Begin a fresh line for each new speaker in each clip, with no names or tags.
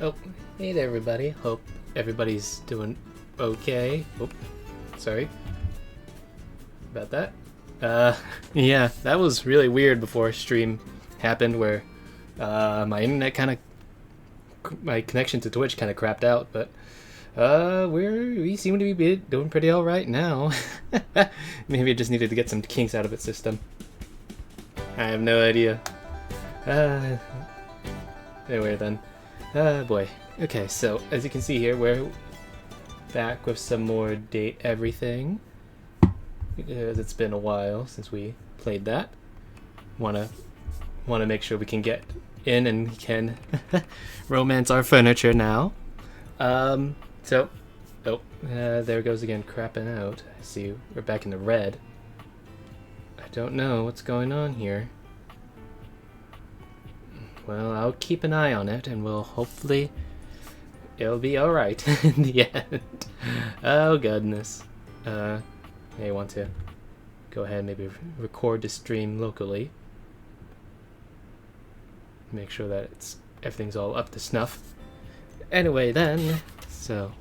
Oh, hey there, everybody. Hope everybody's doing okay. Oh, sorry about that. Yeah, that was really weird before stream happened, where my internet my connection to Twitch kind of crapped out, but we seem to be doing pretty all right now. Maybe I just needed to get some kinks out of its system. I have no idea. Uh, anyway then. Boy. Okay, so as you can see here, we're back with some more Date Everything, because it's been a while since we played that. Wanna make sure we can get in and can romance our furniture now. There goes again, crapping out. I see we're back in the red. I don't know what's going on here. Well, I'll keep an eye on it, and we'll hopefully it'll be alright in the end. Oh, goodness. May want to go ahead and maybe record the stream locally. Make sure that everything's all up to snuff. Anyway, then, so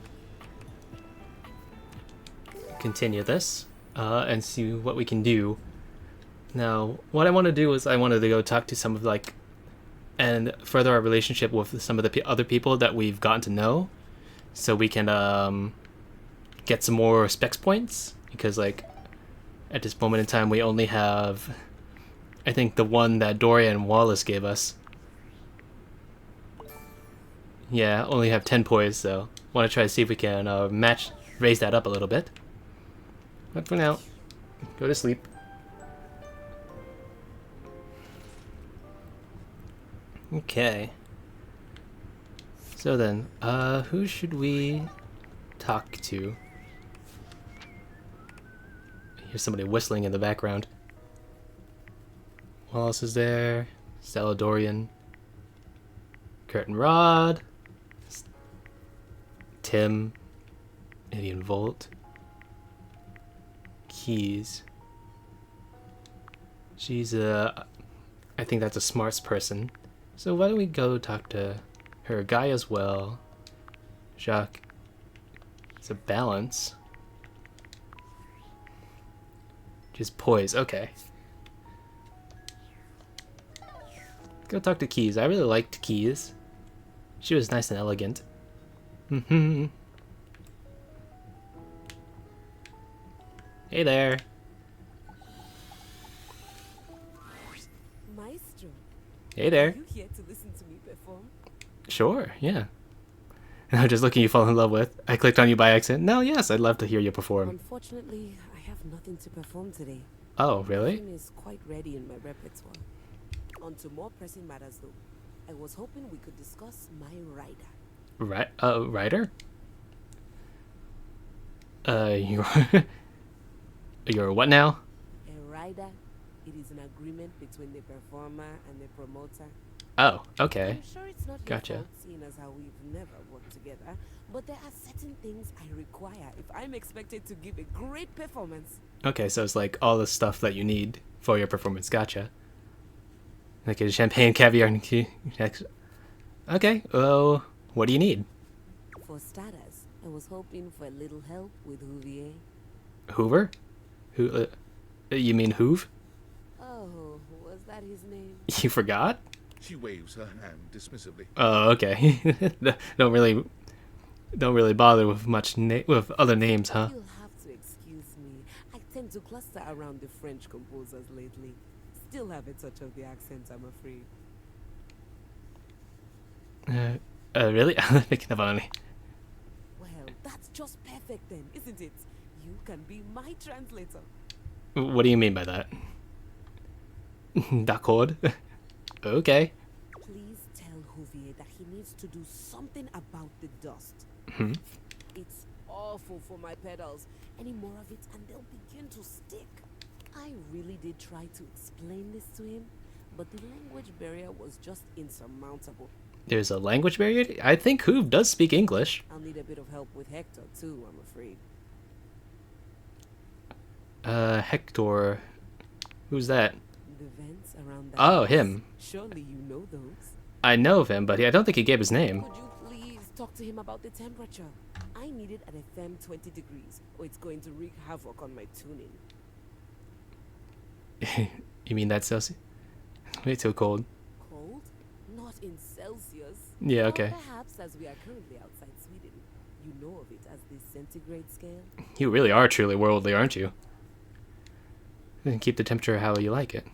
continue this and see what we can do. Now, what I want to do is I wanted to go talk to some of and further our relationship with some of the other people that we've gotten to know, so we can get some more specs points, because at this moment in time we only have, I think, the one that Dorian Wallace gave us. Yeah, only have 10 poise, so want to try to see if we can raise that up a little bit. But for now, go to sleep. Okay. So then, who should we talk to? Here's somebody whistling in the background. Wallace is there. Saladorian. Curtin Rod. Tim. Indian Volt. Keys. She's I think that's a smarts person. So why don't we go talk to her? Guy as well. Jacques. It's a balance. Just poise. Okay. Go talk to Keys. I really liked Keys. She was nice and elegant. Hey there.
Maestro,
Hey there.
are you here to listen to me perform?
Sure, yeah. I'm just looking you fall in love with. I clicked on you by accident. No, yes, I'd love to hear you perform.
Unfortunately, I have nothing to perform today.
Oh, really?
Everything is quite ready in my repertoire. On to more pressing matters though. I was hoping we could discuss my rider.
Writer? You're... You're what now?
A rider, it is an agreement between the performer and the promoter.
Oh, okay.
I'm sure it's not
Gotcha.
your fault, seeing as how we've never worked together, but there are certain things I require if I'm expected to give a great performance.
Okay, so it's like all the stuff that you need for your performance. Gotcha. Like a champagne, caviar, and okay, well, what do you need?
For starters, I was hoping for a little help with Houvier.
Hoover? Who? You mean Hoove?
Oh, was that his name?
You forgot?
She waves her hand dismissively.
Oh, okay. don't really bother with with other names, huh?
You'll have to excuse me. I tend to cluster around the French composers lately. Still have a touch of the accent, I'm afraid.
Really? I'm thinking about it.
Well, that's just perfect then, isn't it? You can be my translator.
What do you mean by that? D'accord. Okay.
Please tell Houvier that he needs to do something about the dust.
Hmm.
It's awful for my pedals. Any more of it and they'll begin to stick. I really did try to explain this to him, but the language barrier was just insurmountable.
There's a language barrier? I think Hoove does speak English.
I'll need a bit of help with Hector too, I'm afraid.
Hector. Who's that?
The vents around that
Oh,
house.
him.
Surely you know those.
I know of him, but I don't think he gave his name.
Could you talk to him about the temperature. I need it at a firm 20 degrees, or it's going to wreak havoc on my tuning.
You mean that's Celsius? Way too cold.
Cold? Not in Celsius.
Yeah,
Or
okay.
perhaps, as we are currently outside Sweden, you know of it as the centigrade scale.
You really are truly worldly, aren't you? And keep the temperature how you like it.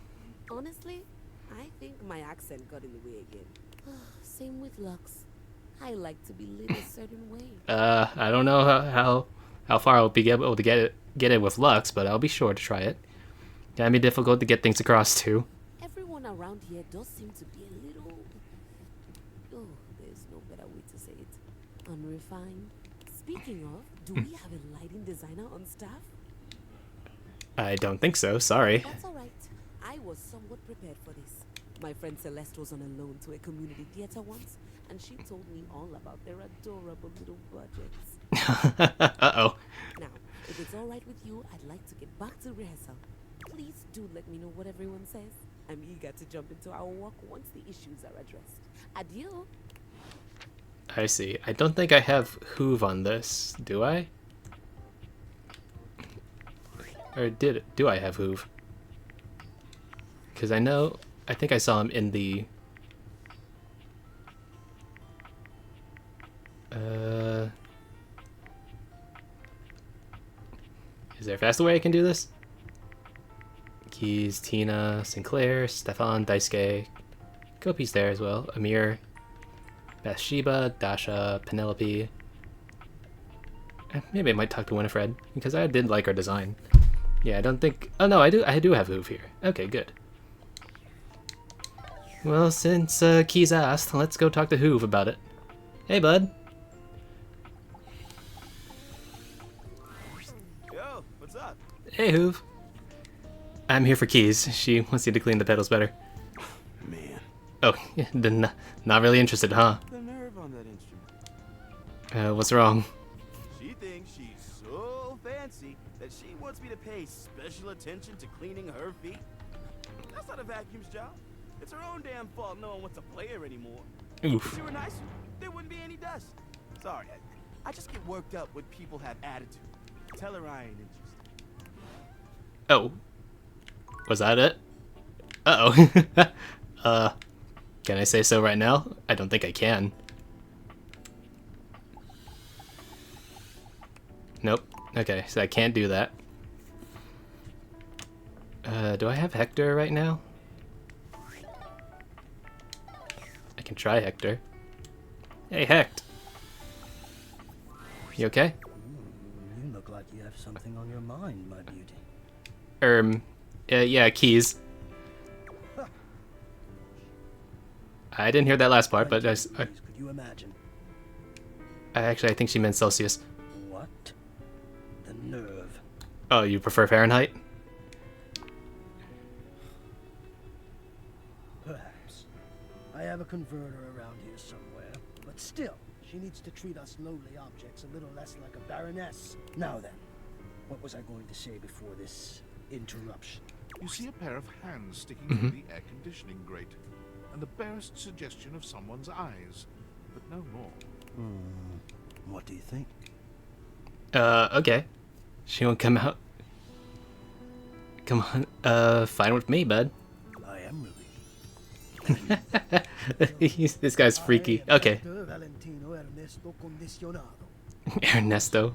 Honestly, I think my accent got in the way again. Same with Lux. I like to be lit a certain way.
I don't know how far I'll be able to get it with Lux, but I'll be sure to try it. Can be difficult to get things across too.
Everyone around here does seem to be a little... Oh, there's no better way to say it. Unrefined. Speaking of, do we have a lighting designer on staff?
I don't think so, sorry.
That's alright. I was somewhat prepared for this. My friend Celeste was on a loan to a community theater once, and she told me all about their adorable little budgets.
Uh-oh.
Now, if it's alright with you, I'd like to get back to rehearsal. Please do let me know what everyone says. I'm eager to jump into our work once the issues are addressed. Adieu.
I see. I don't think I have Hoove on this, do I? Or do I have Hoove? Because I think I saw him in the... Is there a faster way I can do this? Keys, Tina, Sinclair, Stefan, Daisuke. Kopi's there as well. Amir, Bathsheba, Dasha, Penelope. Maybe I might talk to Winifred, because I did like her design. Yeah, I don't think... Oh no, I do have Hoove here. Okay, good. Well, since Keys asked, let's go talk to Hoove about it. Hey, bud.
Yo, what's up?
Hey, Hoove. I'm here for Keys. She wants you to clean the pedals better.
Man,
Oh, yeah, then not really interested, huh?
the nerve on that instrument.
What's wrong?
She thinks she's so fancy that she wants me to pay special attention to cleaning her feet. That's not a vacuum's job. It's her own damn fault no one wants to play her anymore. If
Oof.
she were nicer, there wouldn't be any dust. Sorry, I just get worked up when people have attitude. Tell her I ain't interested.
Oh. Was that it? Uh-oh. Can I say so right now? I don't think I can. Nope. Okay, so I can't do that. Do I have Hector right now? I can try Hector. Hey, Hecht. You okay?
You look like you have something on your mind, my beauty.
Yeah, Keys. I didn't hear that last part, but
Could you imagine?
I think she meant Celsius.
What? The nerve.
Oh, you prefer Fahrenheit?
Perhaps. I have a converter around here somewhere, but still, she needs to treat us lowly objects a little less like a baroness. Now then, what was I going to say before this interruption?
You see a pair of hands sticking through the air conditioning grate, and the barest suggestion of someone's eyes, but no more.
What do you think?
Okay. She won't come out. Come on, fine with me, bud.
I am relieved.
This guy's freaky. Okay.
Valentino Ernesto Condicionado.
Ernesto.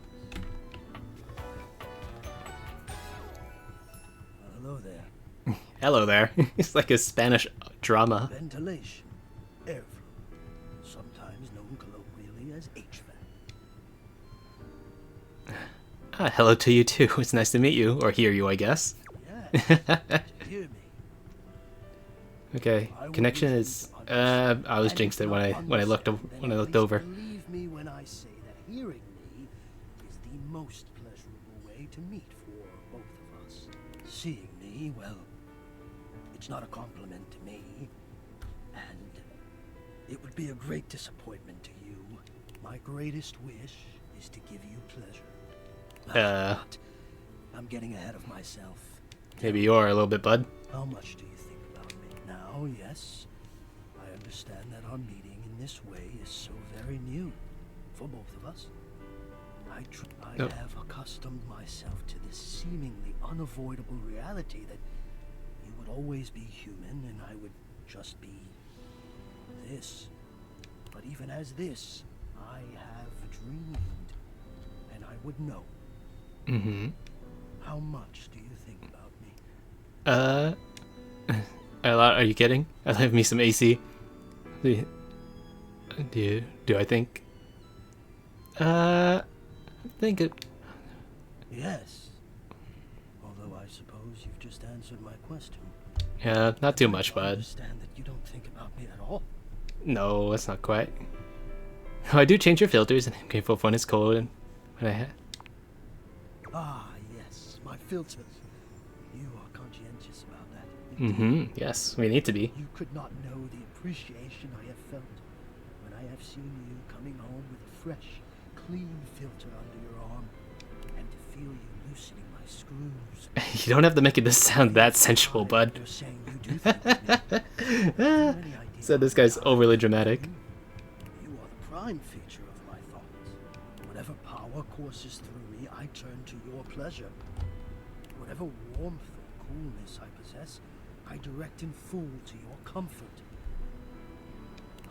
Hello there.
Hello there. It's like a Spanish drama.
Ventilation. Airflow. Sometimes known colloquially as HVAC.
Ah, hello to you too. It's nice to meet you, or hear you, I guess.
Yeah. Hear me.
Okay, connection is. I was jinxed it when I looked over.
Believe me when I say that hearing me is the most pleasurable way to meet for both of us. Seeing me, well, it's not a compliment to me, and it would be a great disappointment to you. My greatest wish is to give you pleasure. But I'm getting ahead of myself.
Maybe you are a little bit, bud.
How much do you think about me now? Yes, I understand that our meeting in this way is so very new. for both of us. I
Oh.
have accustomed myself to this seemingly unavoidable reality that you would always be human and I would just be this. But even as this, I have dreamed, and I would know.
Mm-hmm.
How much do you think about me?
A lot. Are you kidding? I love me some AC. Do I think? I think it.
Yes. Although I suppose you've just answered my question.
Yeah, not too
I
much, bud.
understand that you don't think about me at all.
No, that's not quite. Oh, I do change your filters, and I'm grateful for when it's cold and when I.
Ah, yes, my filters. You are conscientious about that.
Mm-hmm. Yes, we need to be.
You could not know the appreciation I have felt when I have seen you coming home with a fresh, clean filter under your arm, and to feel you loosening my screws.
You don't have to make it sound that sensual, bud.
You're saying you do think of me. Have you any idea
So this guy's
how I
overly
feel about
dramatic.
You are the prime feature of my thoughts. Whatever power courses through me, I turn to your pleasure. Whatever warmth or coolness I possess, I direct in full to your comfort.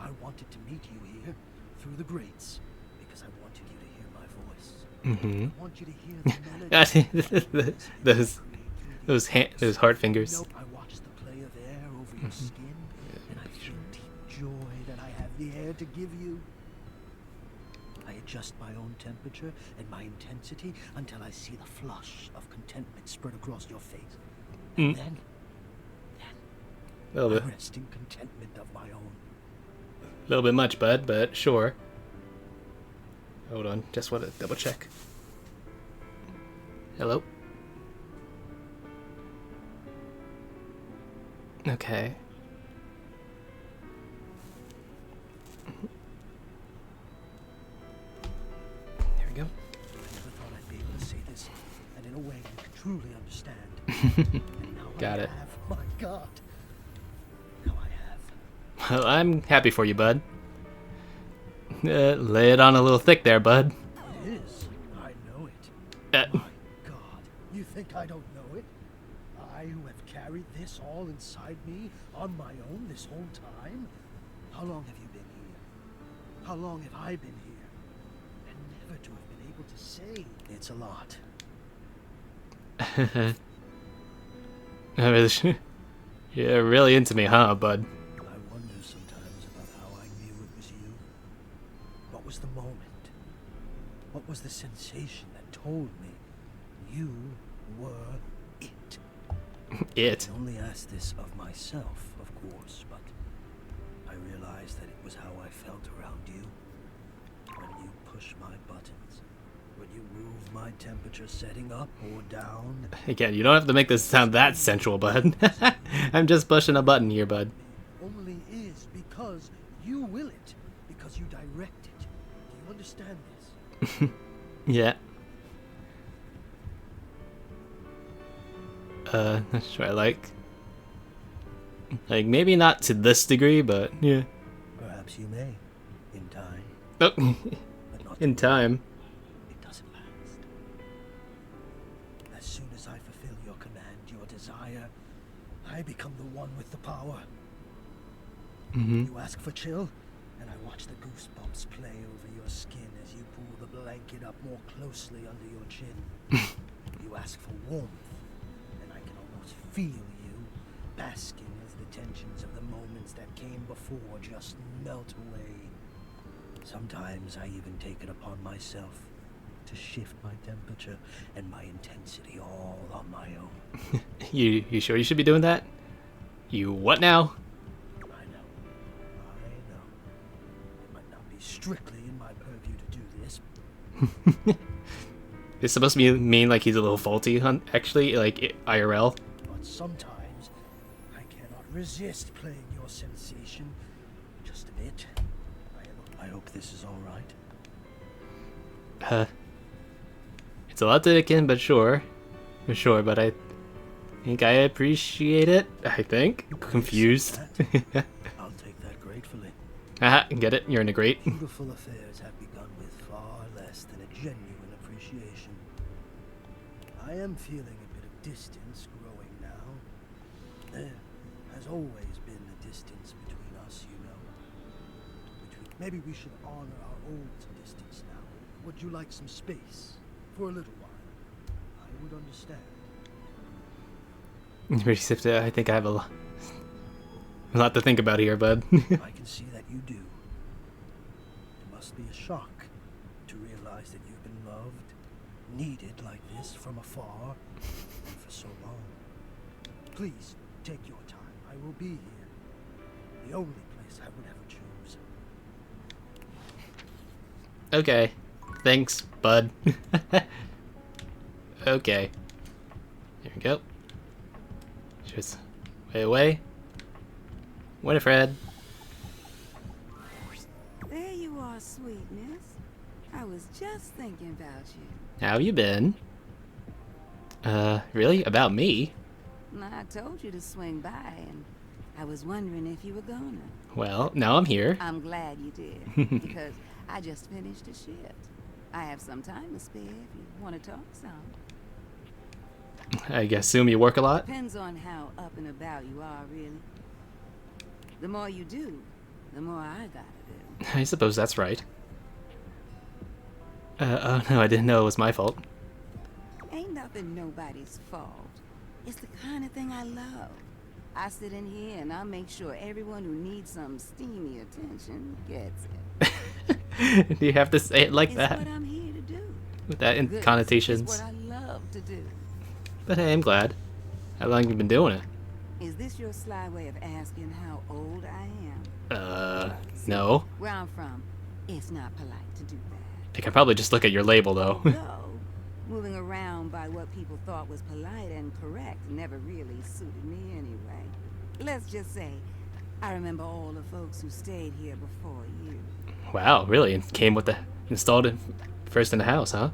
I wanted to meet you here through the grates because I wanted you to hear my voice.
Mm-hmm.
I want you to hear the melody.
those heart fingers.
I watch the play of air over your skin, and I feel deep joy that I have the air to give you. I adjust my own temperature and my intensity until I see the flush of contentment spread across your face. And then
A little
I
bit,
rest in contentment of my own.
much, bud, but sure. Hold on, just want to double check. Hello? Okay. There we go.
I never thought I'd be able to say this, and in a way you can truly understand. And now
Got
I
it.
have, my God. Now I have.
Well, I'm happy for you, bud. Lay it on a little thick there, bud.
It is. I know it.
Uh,
My God, you think I don't know it? I who have carried this all inside me on my own this whole time? How long have you been here? How long have I been here? And never to have been able to say it's a lot.
You're really into me, huh, bud?
I wonder sometimes about how I knew it was you. What was the moment? What was the sensation that told me you were it?
It.
I only ask this of myself, of course, but I realized that it was how I felt around you. When you push my buttons, when you move my temperature setting up or down.
Again, you don't have to make this sound that sensual, bud. I'm just pushing a button here, bud.
Only is because you will it, because you direct it. Do you understand this?
Yeah. That's what I like. Like, maybe not to this degree, but yeah.
Perhaps you may, in time,
Oh,
but not
in time.
It doesn't last. As soon as I fulfill your command, your desire, I become the one with the power.
Mm-hmm.
You ask for chill, and I watch the goosebumps play over your skin as you pull the blanket up more closely under your chin. You ask for warmth, and I can almost feel you basking as the tensions of the moments that came before just melt away. Sometimes I even take it upon myself to shift my temperature and my intensity all on my own.
You sure you should be doing that? You what now?
I know. It might not be strictly in my purview to do this.
It's supposed to mean like he's a little faulty, actually, like IRL.
But sometimes I cannot resist playing your sensation just a bit. I hope this is all right.
It's a lot to take in, but sure. But I think I appreciate it. I think. Confused.
I'll take that gratefully.
Haha, get it? You're in a grate.
Beautiful affairs have begun with less than a genuine appreciation. I am feeling a bit of distance growing now. There has always been a distance between us, you know. Maybe we should honor our old distance now. Would you like some space for a little while? I would understand.
I think I have a lot to think about here, bud.
I can see that you do. It must be a shock to realize that you've been loved, needed like this from afar, and for so long. Please, take your time. I will be here. The only place I would ever choose.
Okay. Thanks, bud. Okay. Here we go. Just way away. Winifred.
There you are, sweetness. I was just thinking about you.
How you been? Really? About me?
I told you to swing by, and I was wondering if you were gonna.
Well, now I'm here.
I'm glad you did, because I just finished a shift. I have some time to spare if you want to talk some.
I assume you work a lot?
Depends on how up and about you are, really. The more you do, the more I gotta do.
I suppose that's right. Oh no, I didn't know it was my fault.
Ain't nothing nobody's fault. It's the kind of thing I love. I sit in here and I make sure everyone who needs some steamy attention gets it.
Do you have to say it like
It's
that?
what I'm here to do.
With that in
This
connotations?
is what I love to do.
But hey, I'm glad. How long have you been doing it?
Is this your sly way of asking how old I am?
No.
Where I'm from, it's not polite to do that.
I can probably just look at your label, though.
Although, moving around by what people thought was polite and correct never really suited me anyway. Let's just say, I remember all the folks who stayed here before you.
Wow, really? And came with the installed it first in the house, huh?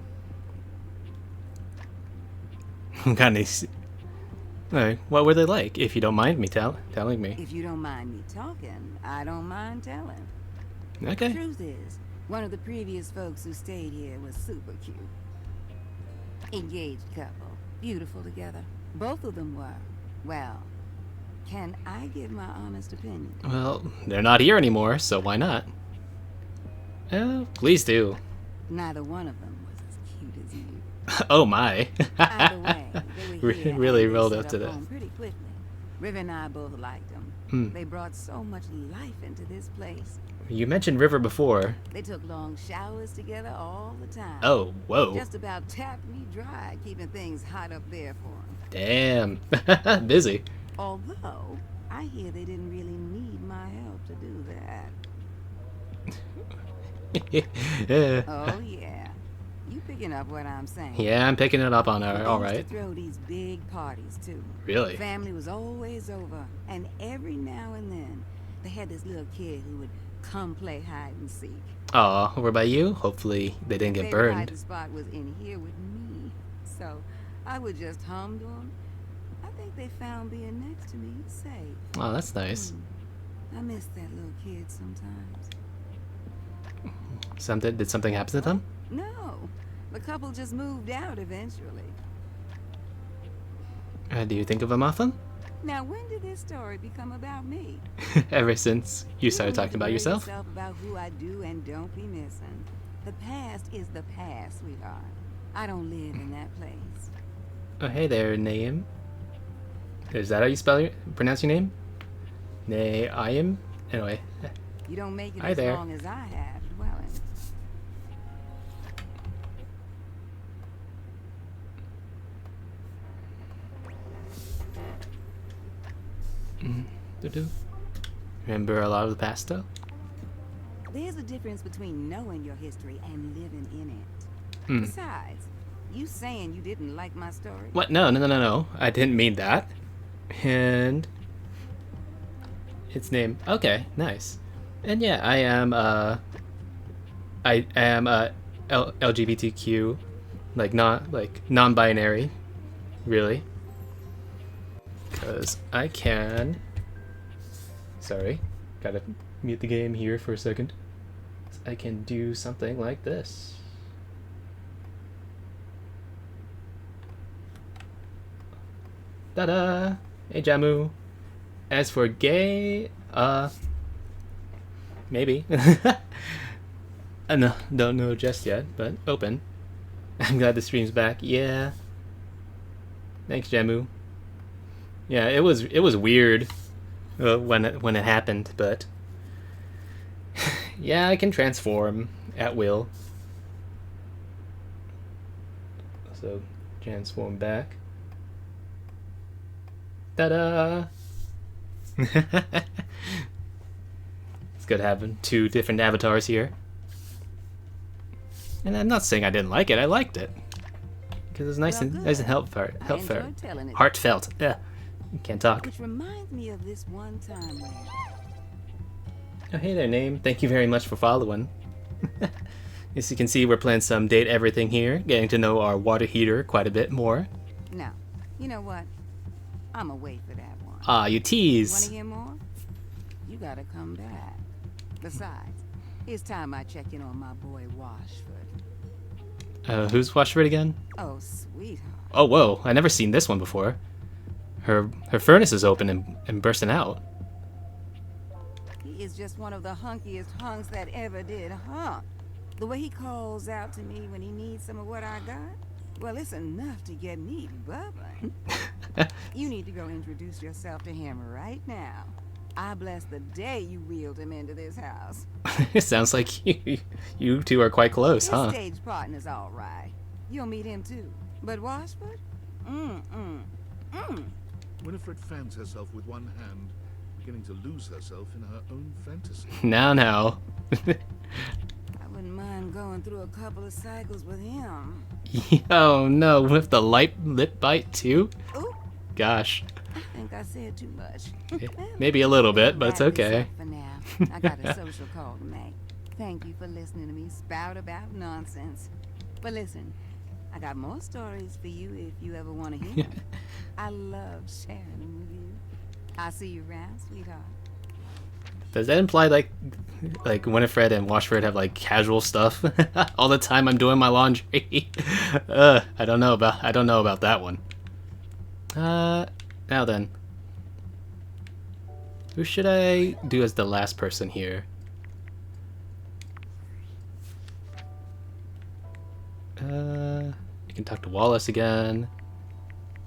Kind of. Alright, what were they like? If you don't mind me telling me.
If you don't mind me talking, I don't mind telling.
Okay.
Truth is, one of the previous folks who stayed here was super cute. Engaged couple, beautiful together. Both of them were. Well, can I give my honest opinion?
Well, they're not here anymore, so why not? Please do.
Neither one of them was as cute as you.
Oh my.
Either way, they were here
Really
and they
rolled
set
up to that.
home pretty quickly. River and I both liked them.
Hmm.
They brought so much life into this place.
You mentioned River before.
They took long showers together all the time.
Oh, whoa.
Just about tapped me dry, keeping things hot up there for them.
Damn. Busy.
Although, I hear they didn't really need my help to do that.
Yeah.
Oh, yeah. You picking up what I'm saying?
Yeah, I'm picking it up on her.
They
All
used to
right.
throw these big parties, too.
Really?
Family was always over, and every now and then, they had this little kid who would come play hide and seek.
Aw, over by you? Hopefully they didn't get
Favorite
burned.
hiding spot was in here with me, so I would just hum to them. I think they found being next to me safe.
Oh, that's nice.
I miss that little kid sometimes.
Did something happen to them?
No, the couple just moved out eventually.
Do you think of them often?
Now, when did this story become about me?
Ever since you started
don't need
talking
to
about
worry
yourself?
About who I do and don't be missing. The past is the past, sweetheart. I don't live in that place.
Oh, hey there, name. Is that how you pronounce your name? Nay, I am? Anyway.
You don't make it
Hi
as
there.
long as I have, dwelling.
Doo-doo. Remember a lot of the past, though?
There's a difference between knowing your history and living in it.
Hmm.
Besides, you saying you didn't like my story?
What? No. I didn't mean that. And its name. Okay, nice. And yeah, I am LGBTQ, like non-binary, really. Because I can. Sorry, gotta mute the game here for a second. I can do something like this. Ta-da! Hey, Jamu. As for gay, maybe. No, don't know just yet, but open. I'm glad the stream's back. Yeah. Thanks, Jamu. Yeah, it was weird when it happened, but yeah, I can transform at will. So transform back. Ta-da! It's good having two different avatars here. And I'm not saying I didn't like it. I liked it because it's nice and heartfelt. Yeah, can't talk.
Which reminds me of this one time when...
Oh, hey there, Name. Thank you very much for following. As you can see, we're playing some Date Everything here, getting to know our water heater quite a bit more.
No, you know what? I'ma wait for that one.
Ah, you tease.
Wanna hear more? You gotta come back. Besides, it's time I check in on my boy Washford.
Who's Washford again?
Oh, sweetheart.
Oh, whoa. I never seen this one before. Her furnace is open and bursting out.
He is just one of the hunkiest hunks that ever did hunk. The way he calls out to me when he needs some of what I got, well, it's enough to get me bubbling. You need to go introduce yourself to him right now. I bless the day you wheeled him into this house.
It sounds like you two are quite close, huh?
His stage partner's all right. You'll meet him too. But Washford?
Winifred fans herself with one hand, beginning to lose herself in her own fantasy.
Now.
I wouldn't mind going through a couple of cycles with him.
Oh no, with the lip bite too?
Ooh,
Gosh.
I think I said too much.
Maybe a little bit, but it's
Wrap this
okay.
up for now. I got a social call to make. Thank you for listening to me spout about nonsense. But listen, I got more stories for you if you ever want to hear them. I love sharing them with you. I'll see you around, sweetheart.
Does that imply like Winifred and Washford have like casual stuff all the time? I'm doing my laundry. I don't know about that one. Now then, who should I do as the last person here? You can talk to Wallace again.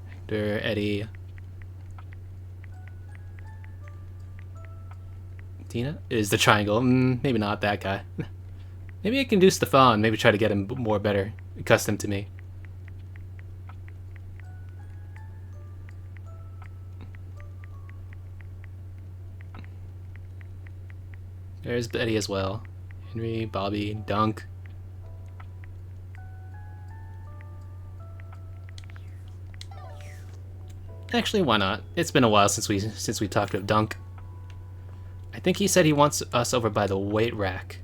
Hector, Eddie. Tina is the triangle. Maybe not that guy. Maybe I can do Stefan. Maybe try to get him better accustomed to me. There's Betty as well. Henry, Bobby, Dunk. Actually, why not? It's been a while since we talked with Dunk. I think he said he wants us over by the weight rack.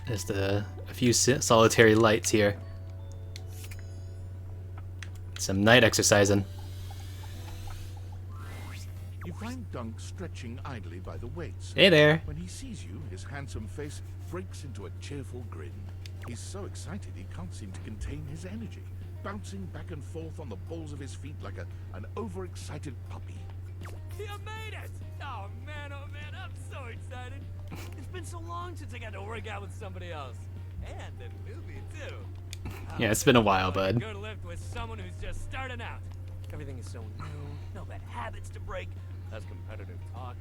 There's a few solitary lights here. Some night exercising.
You find Dunk stretching idly by the weights.
Hey there.
When he sees you, his handsome face breaks into a cheerful grin. He's so excited he can't seem to contain his energy, bouncing back and forth on the balls of his feet like an overexcited puppy.
You made it! Oh man, I'm so excited. It's been so long since I got to work out with somebody else. And the movie, too.
Yeah, it's been a while, bud.
Go to lift with someone who's just starting out. Everything is so new, no bad habits to break, less competitive talk.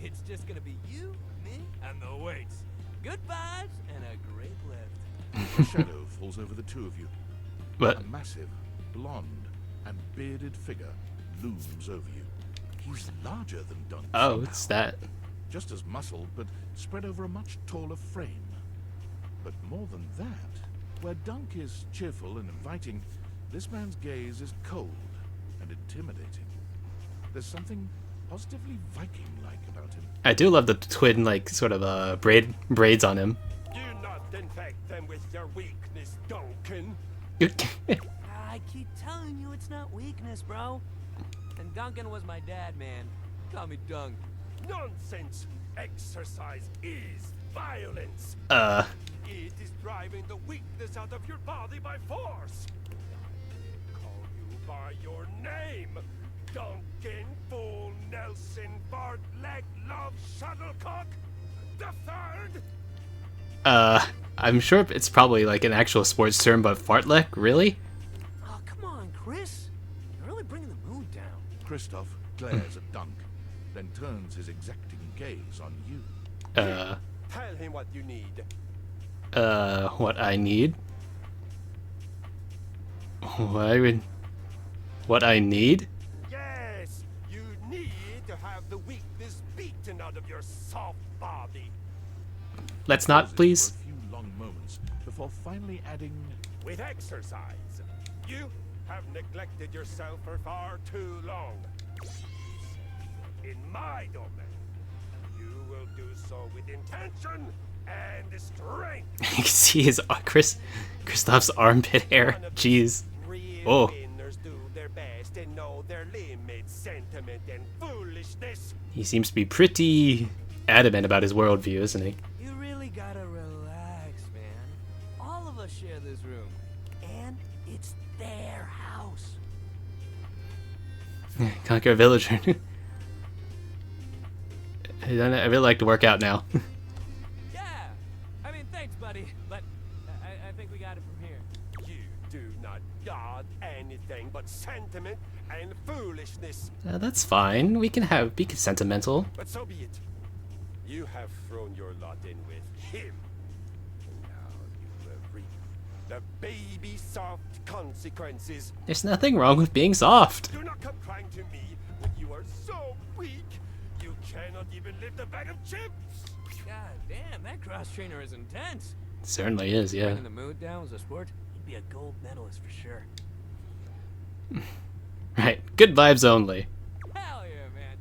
It's just gonna be you, me, and the weights. Good vibes and a great lift.
A shadow falls over the two of you.
What?
A massive, blonde, and bearded figure looms over you. He's larger than Dunk.
Oh,
somehow.
it's that.
Just as muscled, but spread over a much taller frame. But more than that, where Dunk is cheerful and inviting, this man's gaze is cold and intimidating. There's something positively Viking-like about him.
I do love the twin, like, sort of braids on him.
Do not infect them with your weakness, Duncan.
I keep telling you it's not weakness, bro. And Duncan was my dad, man. Call me Dunk.
Nonsense! Exercise is violence. It is driving the weakness out of your body by force. Call by your name. Duncan Fool Nelson Bartlett Love Shuttlecock the third.
I'm sure it's probably like an actual sports term, but fartlek, really?
Oh, come on, Chris. You're really bringing the mood down.
Christoph glares at Dunk, then turns his exacting gaze on you.
Tell him what you need.
What I need? What I need?
Yes, you need to have the weakness beaten out of your soft body.
Let's not,
Pauses
please.
For a few long moments before finally adding,
With exercise. You have neglected yourself for far too long. In my domain, you will do so with intention and strength.
You can see his Kristoff's armpit hair. Jeez.
Real
Oh.
winners do their best and know their limits, sentiment, and foolishness.
He seems to be pretty adamant about his worldview, isn't he?
You really gotta relax, man. All of us share this room. And it's their house.
Conquer a villager. I really like to work out now.
Yeah. I mean, thanks, buddy. But I think we got it from here.
You do not guard anything but sentiment and foolishness.
That's fine. We can be sentimental.
But so be it. You have thrown your lot in with him. And now you will reap the baby soft consequences.
There's nothing wrong with being soft.
Do not come crying to me when you are so weak. You cannot even lift a bag of chips.
God damn, that cross trainer is intense.
Certainly is, yeah.
Bringing the mood down was a sport. He'd be a gold medalist for sure.
Right. Good vibes only.
Hell yeah, man.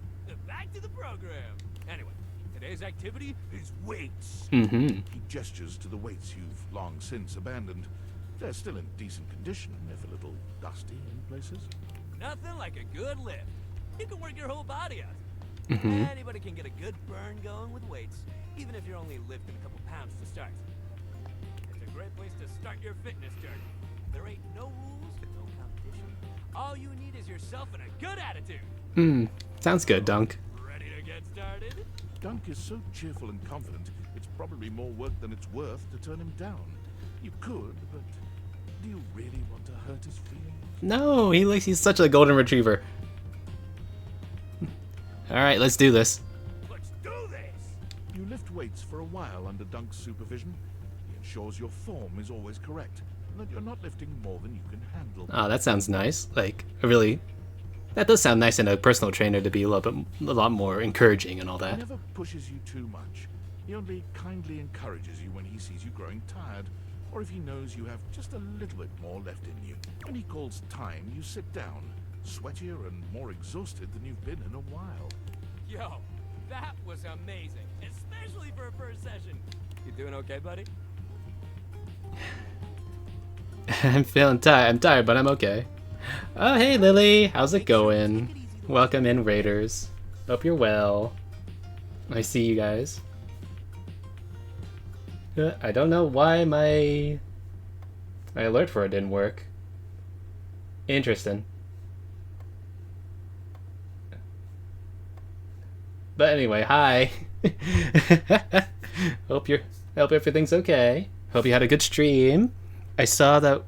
Back to the program. Anyway, today's activity is weights.
Mm-hmm.
he gestures to the weights you've long since abandoned. They're still in decent condition, if a little dusty in places.
Nothing like a good lift. You can work your whole body out.
Mm-hmm.
Anybody can get a good burn going with weights, even if you're only lifting a couple pounds to start. It's a great place to start your fitness journey. There ain't no rules, no competition. All you need is yourself and a good attitude.
Sounds good, Dunk.
Ready to get started?
Dunk is so cheerful and confident, it's probably more work than it's worth to turn him down. You could, but do you really want to hurt his feelings?
No, he's such a golden retriever. Alright, let's do this.
Let's do this.
You lift weights for a while under Dunk's supervision. He ensures your form is always correct, and that you're not lifting more than you can handle.
Oh, that sounds nice. Like, that does sound nice in a personal trainer to be a lot more encouraging and all
He
that.
never pushes you too much. He only kindly encourages you when he sees you growing tired, or if he knows you have just a little bit more left in you. When he calls time, you sit down, sweatier and more exhausted than you've been in a while.
Yo, that was amazing, especially for a first session. You doing okay, buddy?
I'm feeling tired. I'm tired, but I'm okay. Oh, hey, Lily. How's it going? Welcome in, Raiders. Hope you're well. I see you guys. I don't know why my alert for it didn't work. Interesting. But anyway, hi. hope everything's okay. Hope you had a good stream. I saw that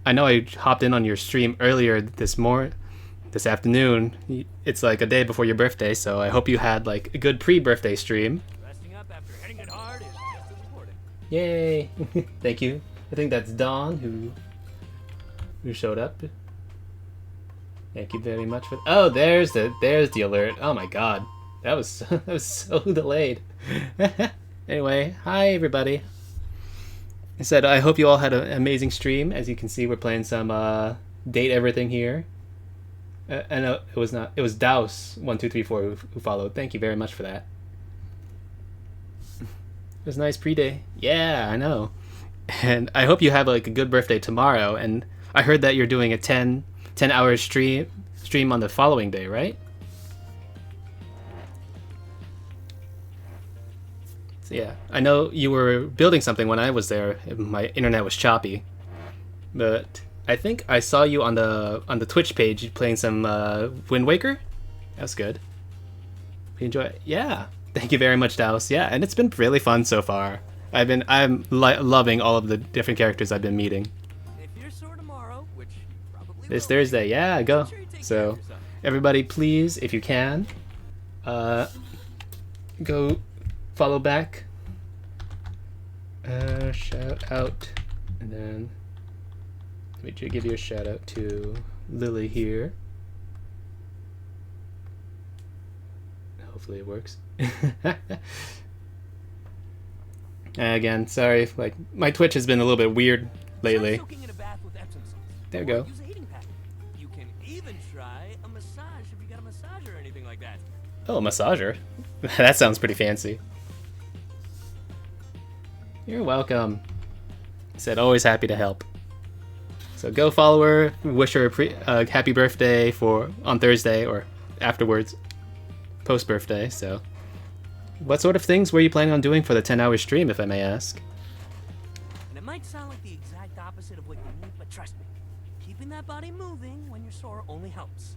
I know I hopped in on your stream earlier this afternoon. It's like a day before your birthday, so I hope you had like a good pre-birthday stream.
Resting up after hitting it hard is just as important.
Yay! Thank you. I think that's Dawn who showed up. Thank you very much for. Oh, there's the alert. Oh my god, that was so delayed. Anyway, hi everybody. I said I hope you all had an amazing stream. As you can see, we're playing some Date Everything here. And it was Douse1234 who followed. Thank you very much for that. It was a nice pre-day. Yeah, I know. And I hope you have like a good birthday tomorrow. And I heard that you're doing a 10-hour stream on the following day, right? So yeah, I know you were building something when I was there. My internet was choppy, but I think I saw you on the Twitch page playing some Wind Waker. That's good. You enjoy it? Yeah. Thank you very much, Dallas. Yeah, and it's been really fun so far. I'm loving all of the different characters I've been meeting.
If you're sore tomorrow, which you probably
This
will be,
Thursday, yeah, go.
make sure you take care
So,
of yourself.
everybody, please, if you can, go follow back. Shout out, and then let me give you a shout out to Lily here. Hopefully it works. Again, sorry, like my Twitch has been a little bit weird lately.
Try soaking in a bath with Epsom salts.
There we
Or
go.
use a heating pad. You can even try a massage if you got a massager or anything like that.
Oh, a massager. That sounds pretty fancy. You're welcome. Said always happy to help. So go follow her, wish her a happy birthday on Thursday or afterwards, post birthday. So, what sort of things were you planning on doing for the 10-hour stream, if I may ask?
And it might sound like the exact opposite of what you need, but trust me, keeping that body moving when you're sore only helps.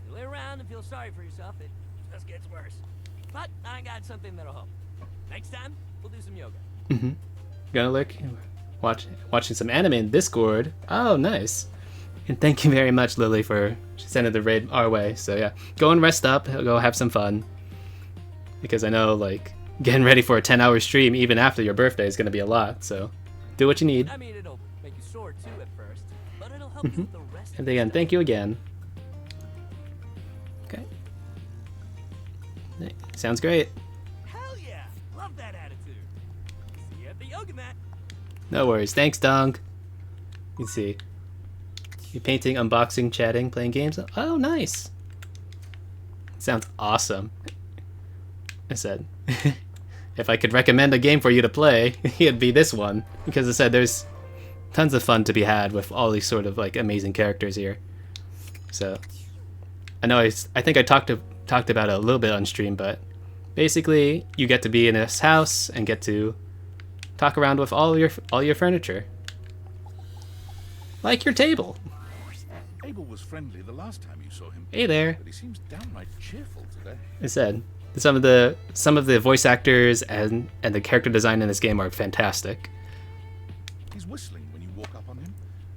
You lay around and feel sorry for yourself, it just gets worse. But I got something that'll help. Next time, we'll do some yoga.
Gonna look, watching some anime in Discord. Oh, nice. And thank you very much, Lily, for sending the raid our way. So yeah, go and rest up, go have some fun. Because I know, like, getting ready for a 10-hour stream even after your birthday is gonna be a lot. So do what you need.
I mean, it'll make you sore too at first, but it'll help you with the rest
And
of
again,
the
thank you again. Okay. Sounds great.
Hell yeah! Love that attitude. See you at the yoga mat.
No worries. Thanks, Dong. You can see. You painting, unboxing, chatting, playing games. Oh, nice. Sounds awesome. I said, if I could recommend a game for you to play, it'd be this one. Because I said there's tons of fun to be had with all these sort of like amazing characters here. So, I know I think I talked about it a little bit on stream, but basically you get to be in this house and get to talk around with all your furniture. Like your table.
Abel was friendly the last time you saw him,
Hey there.
but he seems downright cheerful today.
I said some of the voice actors and the character design in this game are fantastic.
He's whistling when you walk up on him,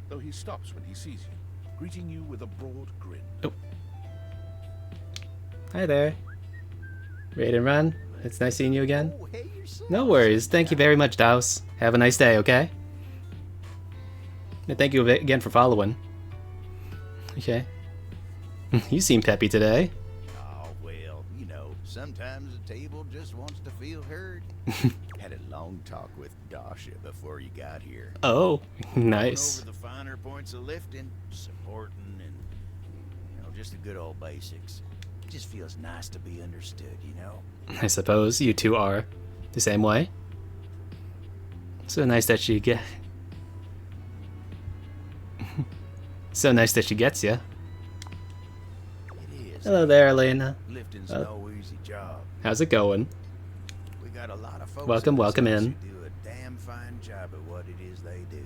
though he stops when he sees you, greeting you with a broad grin.
Oh. Hi there. Raid and run. It's nice seeing you again.
Oh, hey, yourself.
No worries. Thank you very much, Daus. Have a nice day, okay? And thank you again for following. Okay. You seem peppy today.
Oh, well, you know, sometimes a table just wants to feel heard. Had a long talk with Dasha before you got here.
Oh,
Going
nice.
over the finer points of lifting, supporting, and, you know, just the good old basics. It just feels nice to be understood, you know?
I suppose you two are the same way. So nice that she get. So nice that she gets you.
It is.
Hello there, Elena.
Lifting's
Oh.
no easy job.
How's it going?
We got a lot of folks
Welcome,
this
welcome
house
in.
who do a damn fine job at what it is they do.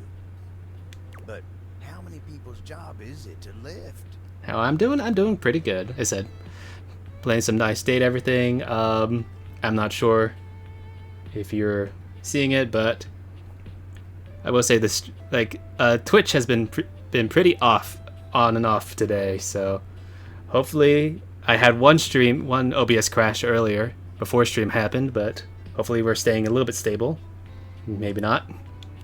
But how many people's job is it to lift?
How I'm doing? I'm doing pretty good. I said, playing some nice date, everything. I'm not sure if you're seeing it, but I will say this: like, Twitch has been pretty on and off today. So hopefully, I had one OBS crash earlier before stream happened, but hopefully we're staying a little bit stable. Maybe not,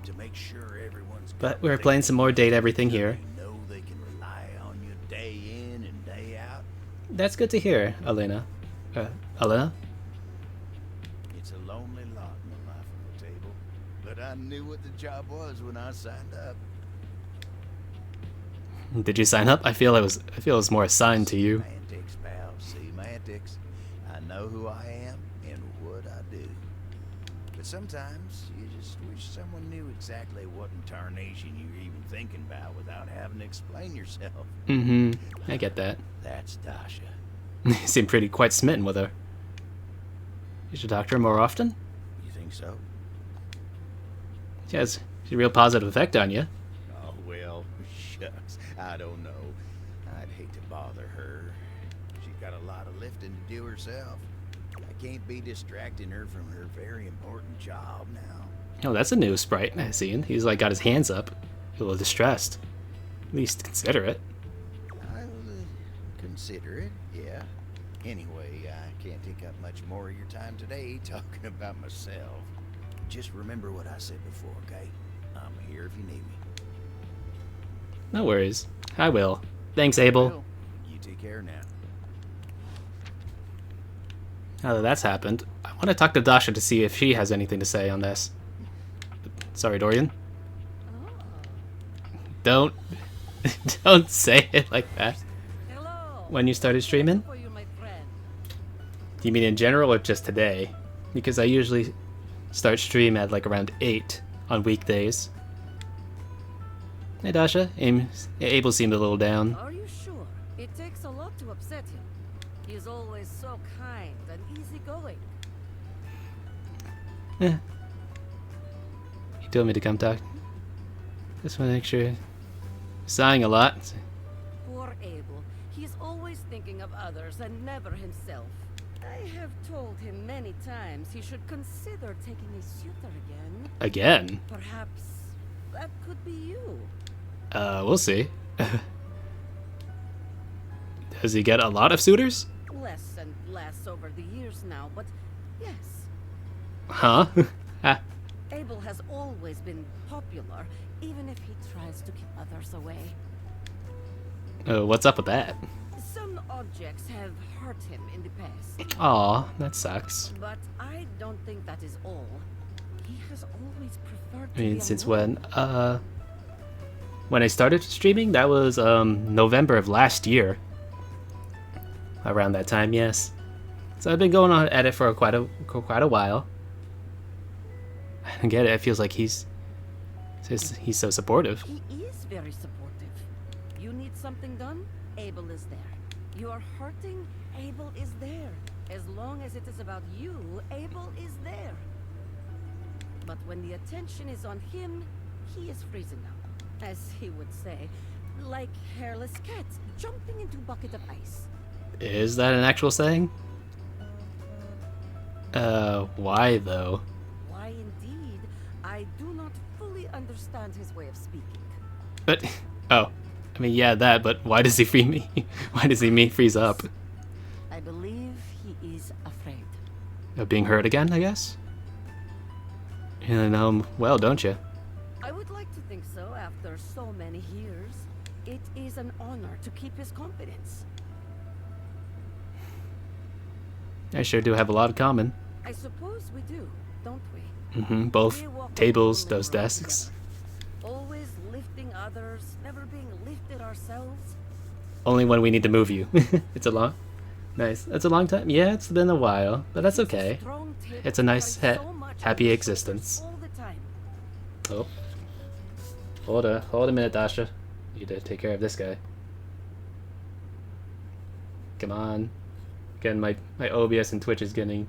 To make sure everyone's got
but
what
we're
they
playing some more
need,
date, everything here.
you know they can rely on you day in and day out.
That's good to hear, Elena. Elena?
It's a lonely lot in the life of a table, but I knew what the job was when I signed up.
Did you sign up? I feel it was more assigned to you.
Semantics, pal. Semantics. I know who I am and what I do. But sometimes you just wish someone knew exactly what in tarnation you're even thinking about without having to explain yourself.
Mm-hmm. I get that.
That's Dasha.
You seem quite smitten with her. You should talk to her more often.
You think so?
She has a real positive effect on you.
Oh, well, Shucks, I don't know. I'd hate to bother her. She's got a lot of lifting to do herself. I can't be distracting her from her very important job now.
Oh, that's a new sprite I've seen. He's like got his hands up, a little distressed. At least consider it.
I'll consider it, yeah. Anyway, I can't take up much more of your time today talking about myself. Just remember what I said before, okay? I'm here if you need me.
No worries. I will. Thanks, Abel.
Well, you take care now.
Now that that's happened, I want to talk to Dasha to see if she has anything to say on this. Sorry, Dorian. Don't don't say it like that.
Hello.
When you started streaming?
For you, my friend.
Do you mean in general or just today? Because I usually start stream at like around 8 on weekdays. Hey Dasha, Abel seemed a little down.
Are you sure? It takes a lot to upset him. He's always so kind and easygoing.
Yeah. He told me to come talk. Just want to make sure. Sighing a lot.
Poor Abel. He's always thinking of others and never himself. I have told him many times he should consider taking a suitor again.
Again?
Perhaps that could be you.
We'll see. Does he get a lot of suitors?
Less and less over the years now, but yes.
Huh?
Abel has always been popular, even if he tries to keep others away.
What's up with that?
Some objects have hurt him in the past,
Aw, that sucks.
but I don't think that is all. He has always preferred to
I mean,
be
since
alone.
when I started streaming, that was November of last year. Around that time, yes. So I've been going on at it for quite a while. I don't get it. It feels like he's so supportive.
He is very supportive. You need something done? Abel is there. You are hurting? Abel is there. As long as it is about you, Abel is there. But when the attention is on him, he is freezing up. As he would say, like hairless cats jumping into a bucket of ice.
Is that an actual saying? Why though?
Why indeed, I do not fully understand his way of speaking.
But oh, I mean yeah that. But why does he free me? Why does he freeze up?
I believe he is afraid.
Of being hurt again, I guess. You know him well, don't you?
I would like to think so after so many years. It is an honor to keep his confidence.
I sure do have a lot in common.
I suppose we do, don't we?
Both
We walk
tables,
alone
those
around
desks.
together, always lifting others, never being lifted ourselves.
Only when we need to move you. It's a long... Nice. That's a long time. Yeah, it's been a while, but that's okay.
Strong table
It's a nice,
carries so much
happy
on its
existence.
shoulders all the time.
Oh. Hold a minute, Dasha. You need to take care of this guy. Come on. Again, my OBS and Twitch is getting...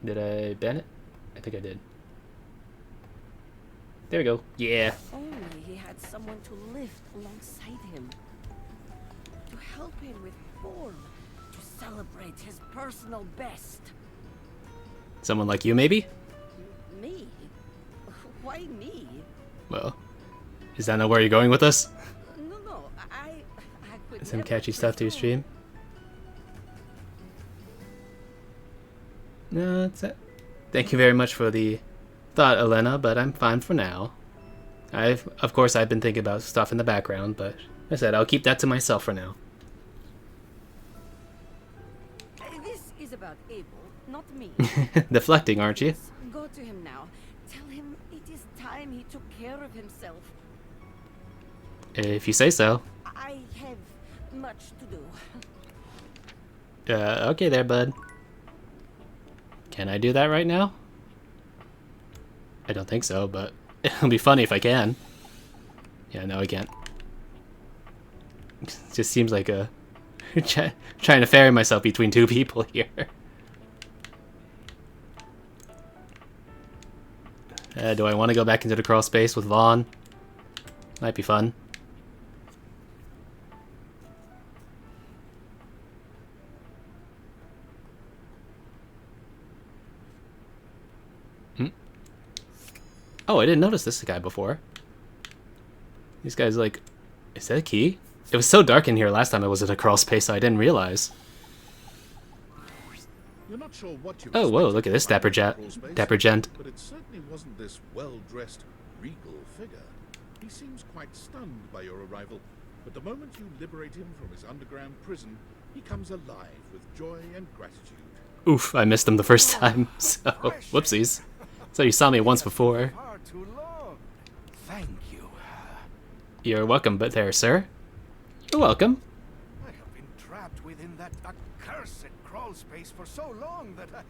Did I ban it? I think I did. There we go. Yeah.
Only he had someone to lift alongside him. To help him with form. To celebrate his personal best.
Someone like you, maybe?
Me? Why me?
Well, is that not where you're going with us?
No, I could
Some
never
catchy stuff to your
presume.
stream? No, that's it. Thank you very much for the thought, Elena, but I'm fine for now. Of course, I've been thinking about stuff in the background, but like I said, I'll keep that to myself for now.
This is about Abel, not me.
Deflecting, aren't you?
Go to him now. Tell him it is time he took care of himself.
If you say so.
I have much to do.
Okay there, bud. Can I do that right now? I don't think so, but it'll be funny if I can. Yeah, no, I can't. It just seems like a... trying to ferry myself between two people here. Do I want to go back into the crawl space with Vaughn? Might be fun. Oh, I didn't notice this guy before. These guys like... Is that a key? It was so dark in here last time I was in a crawl space, so I didn't realize.
You're not sure what you
Oh, whoa,
expected
look at
to
this
find in the
dapper
crawl space,
dapper gent.
But it certainly wasn't this well-dressed, regal figure. He seems quite stunned by your arrival, but the moment you liberate him from his underground prison, he comes alive with joy and gratitude.
Oof, I missed him the first time, so whoopsies. So you saw me once before.
Far too long. Thank you.
You're welcome, but there, sir. You're welcome.
I have been trapped within that accursed crawl space for so long that I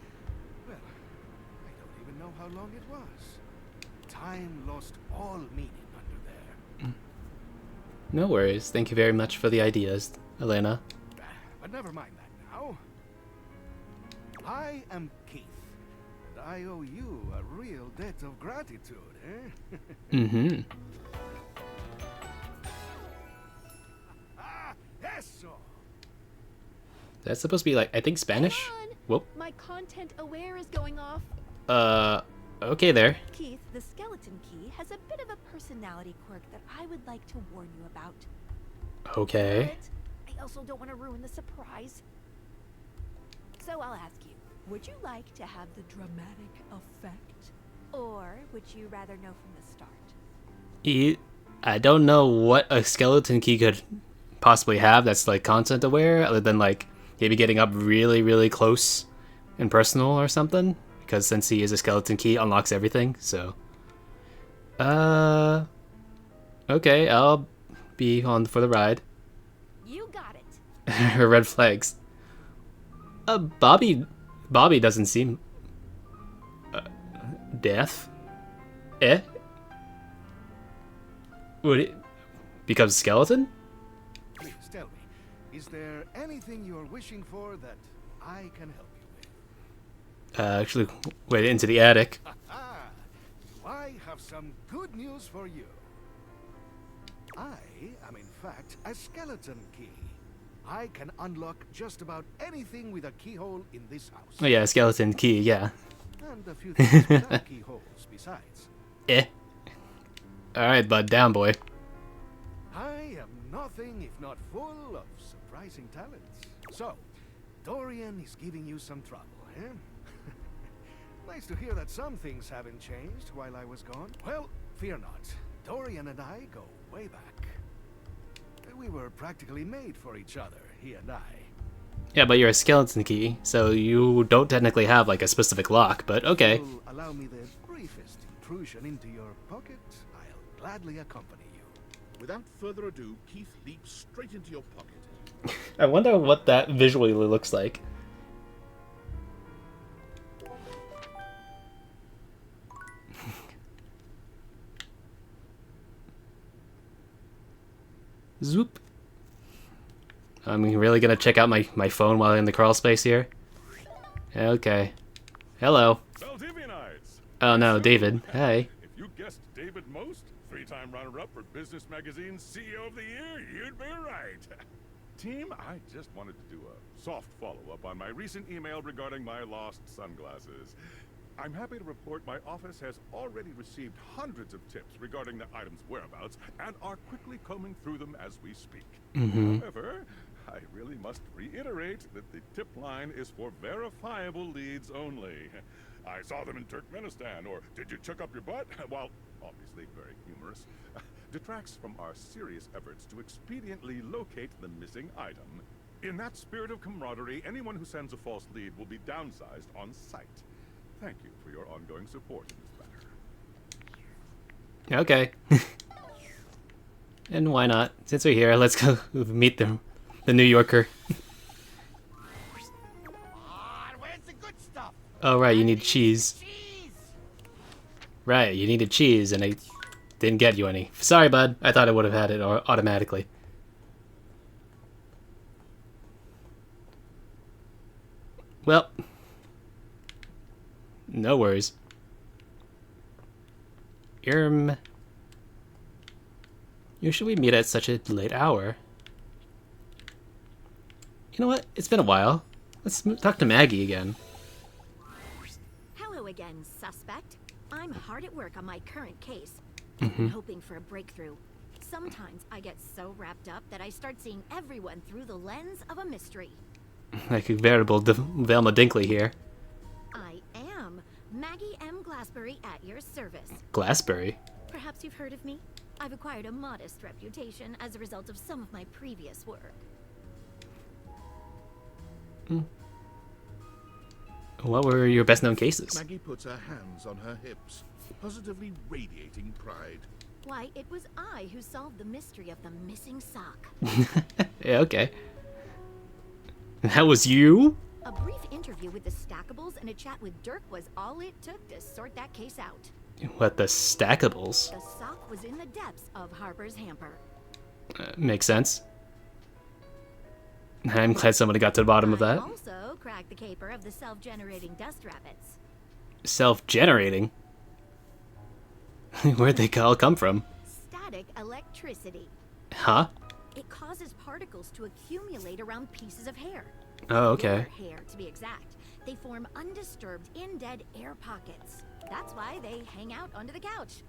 don't even know how long it was. Time lost all meaning under there.
No worries. Thank you very much for the ideas, Elena.
But never mind that now. I am Keith, and I owe you a real debt of gratitude, eh?
Mm-hmm.
Eso!
That's supposed to be like, I think Spanish? Whoop.
My content aware is going off.
Okay there.
Keith, the skeleton key has a bit of a personality quirk that I would like to warn you about.
Okay.
But I also don't want to ruin the surprise. So I'll ask you, would you like to have the dramatic effect? Or would you rather know from the start?
I don't know what a skeleton key could possibly have that's like content aware, other than like maybe getting up really, really close and personal or something. Because since he is a skeleton key, unlocks everything, so... Okay, I'll be on for the ride.
You got it.
Her red flags. Bobby doesn't seem... deaf? Eh? Would it become skeleton?
Please tell me, is there anything you're wishing for that I can help you with?
Actually, wait, into the attic.
I have some good news for you. I am in fact a skeleton key. I can unlock just about anything with a keyhole in this house.
Oh yeah, skeleton key, yeah.
And a few things without keyholes besides.
Eh. Alright, bud, down boy.
I am nothing if not full of surprising talents. So, Dorian is giving you some trouble, eh? Nice to hear that some things haven't changed while I was gone. Well, fear not. Dorian and I go way back. We were practically made for each other, he and I.
Yeah, but you're a skeleton key, so you don't technically have like a specific lock, but okay.
If you'll allow me the briefest intrusion into your pocket, I'll gladly accompany you.
Without further ado, Keith leaps straight into your pocket.
I wonder what that visually looks like. Zoop. I'm really gonna check out my phone while in the crawl space here. Okay. Hello.
Well, Deepeningites.
Oh no, David. Hey.
If you guessed David Most, 3-time runner-up for Business Magazine's CEO of the Year, you'd be right. Team, I just wanted to do a soft follow-up on my recent email regarding my lost sunglasses. I'm happy to report my office has already received hundreds of tips regarding the item's whereabouts and are quickly combing through them as we speak. However, I really must reiterate that the tip line is for verifiable leads only. I saw them in Turkmenistan, or did you chuck up your butt? While obviously very humorous, detracts from our serious efforts to expediently locate the missing item. In that spirit of camaraderie, anyone who sends a false lead will be downsized on sight. Thank you for your ongoing support in this matter.
Okay. And why not? Since we're here, let's go meet the New Yorker.
Where's the good stuff?
Oh right, you need cheese. Right, you needed cheese, and I didn't get you any. Sorry, bud. I thought I would have had it automatically. Well, no worries. Usually we meet at such a late hour. You know what? It's been a while. Let's talk to Maggie again.
Hello again, suspect. I'm hard at work on my current case. I've been hoping for a breakthrough. Sometimes I get so wrapped up that I start seeing everyone through the lens of a mystery.
Like a veritable Velma Dinkley here.
I am Maggie M. Glassbury at your service.
Glassbury?
Perhaps you've heard of me? I've acquired a modest reputation as a result of some of my previous work.
What were your best-known cases?
Maggie puts her hands on her hips, positively radiating pride.
Why, it was I who solved the mystery of the missing sock.
Yeah, okay. That was you?
A brief interview with the Stackables and a chat with Dirk was all it took to sort that case out.
What, the Stackables?
The sock was in the depths of Harper's hamper.
Makes sense. I'm glad somebody got to the bottom of that.
I also cracked the caper of the self-generating dust rabbits.
Self-generating? Where'd they all come from?
Static electricity.
Huh?
It causes particles to accumulate around pieces of hair.
Oh, okay.
Your hair, to be exact. They form undisturbed, in-dead air pockets. That's why they hang out under the couch.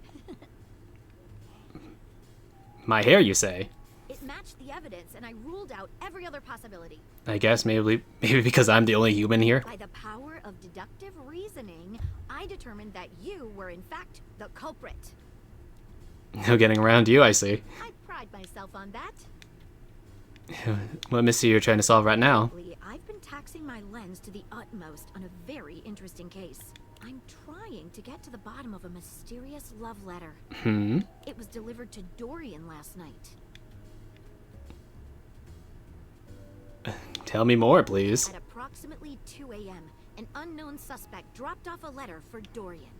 My hair, you say?
It matched the evidence, and I ruled out every other possibility.
I guess maybe because I'm the only human here.
By the power of deductive reasoning, I determined that you were in fact the culprit.
No getting around you, I see.
I pride myself on that.
What mystery you're trying to solve right now?
I've been taxing my lens to the utmost on a very interesting case. I'm trying to get to the bottom of a mysterious love letter. It was delivered to Dorian last night.
Tell me more, please.
At approximately 2 a.m., an unknown suspect dropped off a letter for Dorian.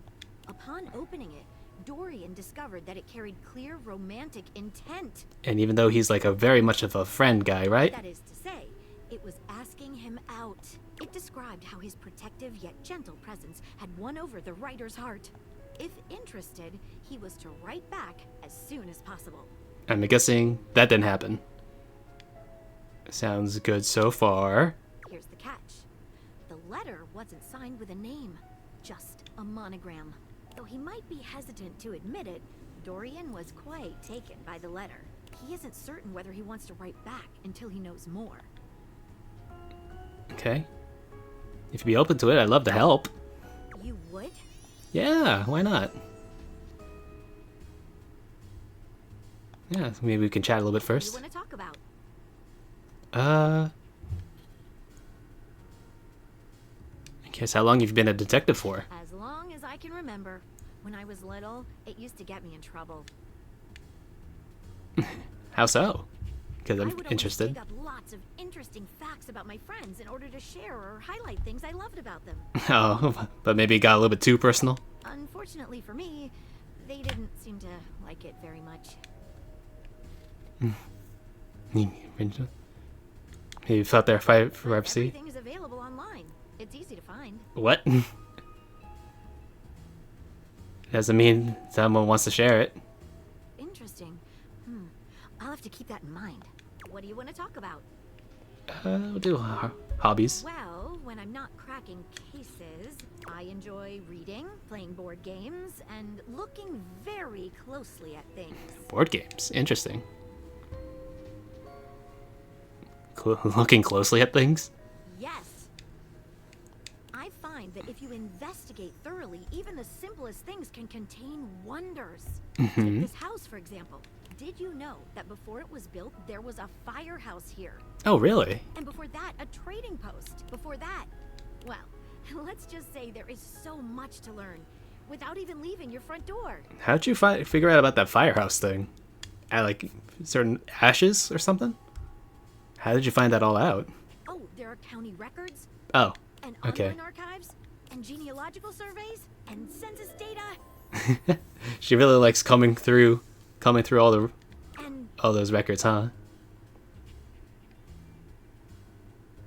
Upon opening it, Dorian discovered that it carried clear romantic intent.
And even though he's like a very much of a friend guy, right?
That is to say, it was asking him out. It described how his protective yet gentle presence had won over the writer's heart. If interested, he was to write back as soon as possible.
I'm guessing that didn't happen. Sounds good so far.
Here's the catch. The letter wasn't signed with a name, just a monogram. Though he might be hesitant to admit it, Dorian was quite taken by the letter. He isn't certain whether he wants to write back until he knows more.
Okay. If you'd be open to it, I'd love to help.
You would?
Yeah, why not? Yeah, maybe we can chat a little bit
What do
first.
you want to talk about?
I guess how long have you been a detective for?
As long as I can remember. When I was little, it used to get me in trouble.
How so? Because
I
I'm
would always
interested.
dig up lots of interesting facts about my friends in order to share or highlight things I loved about them.
Oh, but maybe it got a little bit too personal.
Unfortunately for me, they didn't seem to like it very much.
Maybe you felt their fight for privacy.
Everything is available online. It's easy to find.
What? Doesn't mean someone wants to share it.
Interesting. I'll have to keep that in mind. What do you want to talk about?
We'll do hobbies.
Well, when I'm not cracking cases, I enjoy reading, playing board games, and looking very closely at things.
Board games. Interesting. Looking closely at things?
Yes. I find that if you investigate thoroughly, even the simplest things can contain wonders. Take this house, for example. Did you know that before it was built, there was a firehouse here?
Oh, really?
And before that, a trading post. Before that, well, let's just say there is so much to learn without even leaving your front door.
How'd you figure out about that firehouse thing? At like certain ashes or something? How did you find that all out?
Oh, there are county records.
Oh,
and
okay.
online archives, and genealogical surveys, and census data.
She really likes coming through all
And
those records, huh?